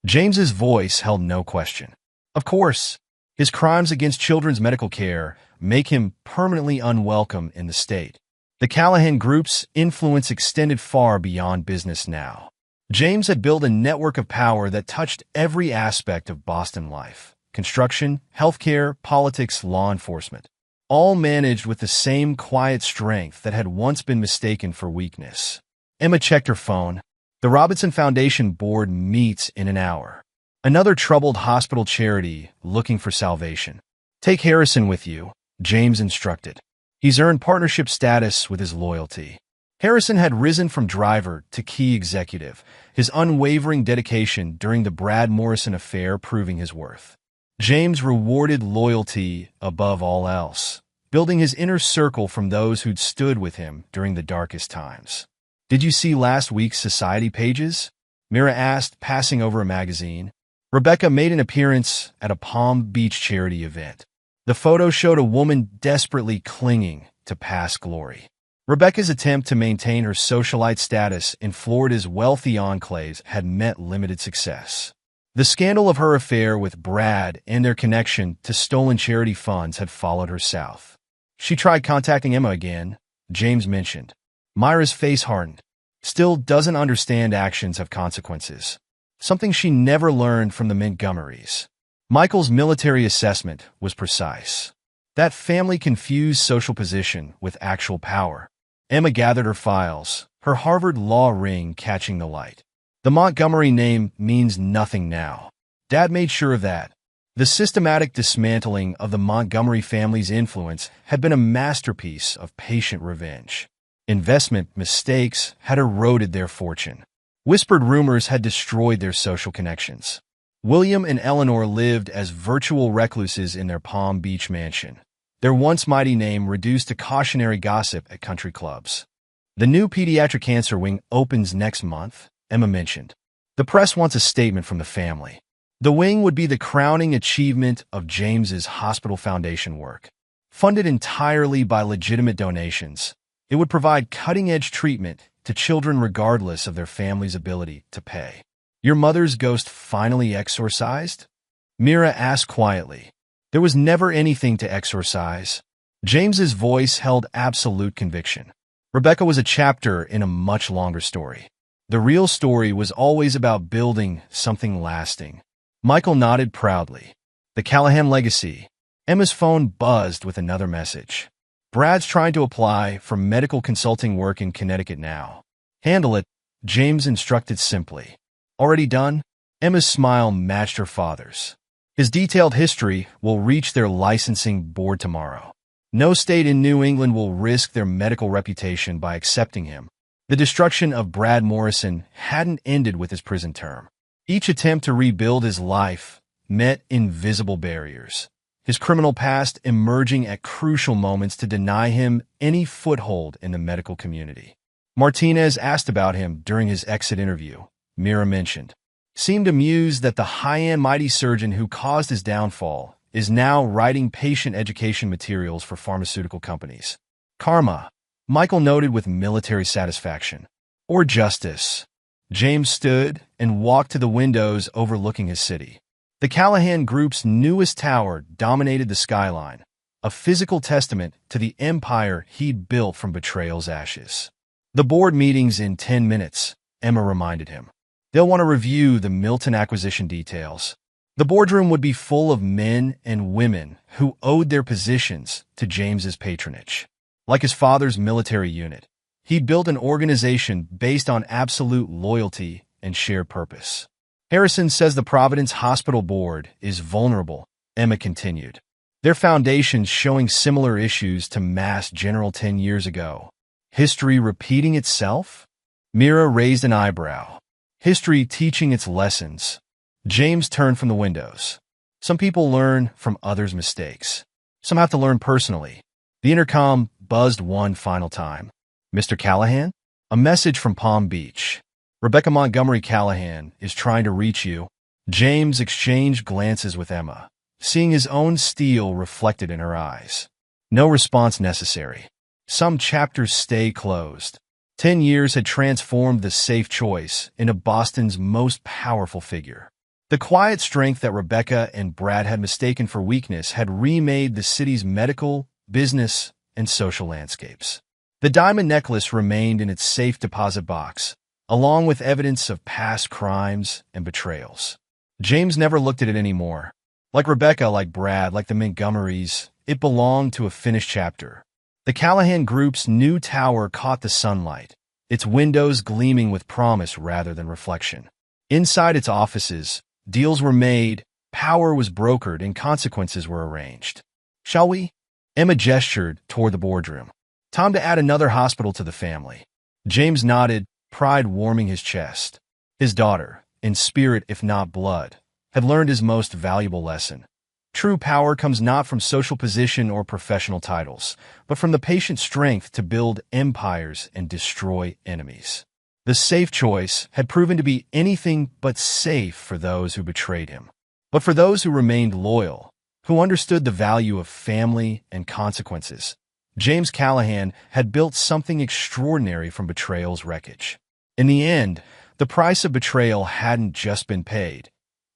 James's voice held no question. Of course. His crimes against children's medical care make him permanently unwelcome in the state. The Callahan Group's influence extended far beyond business now. James had built a network of power that touched every aspect of Boston life. Construction, healthcare, politics, law enforcement. All managed with the same quiet strength that had once been mistaken for weakness. Emma checked her phone. The Robinson Foundation board meets in an hour. Another troubled hospital charity looking for salvation. Take Harrison with you, James instructed. He's earned partnership status with his loyalty. Harrison had risen from driver to key executive, his unwavering dedication during the Brad Morrison affair proving his worth. James rewarded loyalty above all else, building his inner circle from those who'd stood with him during the darkest times. Did you see last week's society pages? Mira asked, passing over a magazine. Rebecca made an appearance at a Palm Beach charity event. The photo showed a woman desperately clinging to past glory. Rebecca's attempt to maintain her socialite status in Florida's wealthy enclaves had met limited success. The scandal of her affair with Brad and their connection to stolen charity funds had followed her south. She tried contacting Emma again, James mentioned. Myra's face hardened. Still doesn't understand actions have consequences. Something she never learned from the Montgomerys. Michael's military assessment was precise. That family confused social position with actual power. Emma gathered her files, her Harvard law ring catching the light. The Montgomery name means nothing now. Dad made sure of that. The systematic dismantling of the Montgomery family's influence had been a masterpiece of patient revenge. Investment mistakes had eroded their fortune. Whispered rumors had destroyed their social connections. William and Eleanor lived as virtual recluses in their Palm Beach mansion, their once mighty name reduced to cautionary gossip at country clubs. The new pediatric cancer wing opens next month, Emma mentioned. The press wants a statement from the family. The wing would be the crowning achievement of James's Hospital Foundation work. Funded entirely by legitimate donations, it would provide cutting-edge treatment to children regardless of their family's ability to pay. Your mother's ghost finally exorcised? Mira asked quietly. There was never anything to exorcise. James's voice held absolute conviction. Rebecca was a chapter in a much longer story. The real story was always about building something lasting. Michael nodded proudly. The Callahan legacy. Emma's phone buzzed with another message. Brad's trying to apply for medical consulting work in Connecticut now. Handle it, James instructed simply. Already done? Emma's smile matched her father's. His detailed history will reach their licensing board tomorrow. No state in New England will risk their medical reputation by accepting him. The destruction of Brad Morrison hadn't ended with his prison term. Each attempt to rebuild his life met invisible barriers, his criminal past emerging at crucial moments to deny him any foothold in the medical community. Martinez asked about him during his exit interview, Mira mentioned. Seemed amused that the high-end mighty surgeon who caused his downfall is now writing patient education materials for pharmaceutical companies. Karma, Michael noted with military satisfaction. Or justice. James stood and walked to the windows overlooking his city. The Callahan Group's newest tower dominated the skyline, a physical testament to the empire he'd built from betrayal's ashes. The board meeting's in 10 minutes, Emma reminded him. They'll want to review the Milton acquisition details. The boardroom would be full of men and women who owed their positions to James's patronage. Like his father's military unit, he'd built an organization based on absolute loyalty and shared purpose. Harrison says the Providence Hospital Board is vulnerable, Emma continued. Their foundation's showing similar issues to Mass General 10 years ago. History repeating itself? Mira raised an eyebrow. History teaching its lessons. James turned from the windows. Some people learn from others' mistakes. Some have to learn personally. The intercom buzzed one final time. Mr. Callahan? A message from Palm Beach. Rebecca Montgomery Callahan is trying to reach you. James exchanged glances with Emma, seeing his own steel reflected in her eyes. No response necessary. Some chapters stay closed. 10 years had transformed the safe choice into Boston's most powerful figure. The quiet strength that Rebecca and Brad had mistaken for weakness had remade the city's medical, business, and social landscapes. The diamond necklace remained in its safe deposit box, along with evidence of past crimes and betrayals. James never looked at it anymore. Like Rebecca, like Brad, like the Montgomerys, it belonged to a finished chapter. The Callahan Group's new tower caught the sunlight, its windows gleaming with promise rather than reflection. Inside its offices, deals were made, power was brokered, and consequences were arranged. Shall we? Emma gestured toward the boardroom. Time to add another hospital to the family. James nodded, pride warming his chest. His daughter, in spirit if not blood, had learned his most valuable lesson. True power comes not from social position or professional titles, but from the patient strength to build empires and destroy enemies. The safe choice had proven to be anything but safe for those who betrayed him. But for those who remained loyal, who understood the value of family and consequences, James Callahan had built something extraordinary from betrayal's wreckage. In the end, the price of betrayal hadn't just been paid.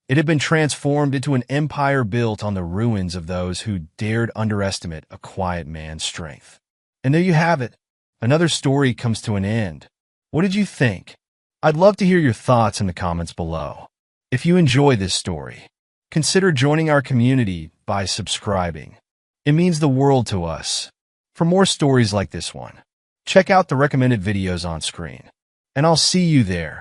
It had been transformed into an empire built on the ruins of those who dared underestimate a quiet man's strength. And there you have it. Another story comes to an end. What did you think? I'd love to hear your thoughts in the comments below. If you enjoy this story, consider joining our community by subscribing. It means the world to us. For more stories like this one, check out the recommended videos on screen. And I'll see you there.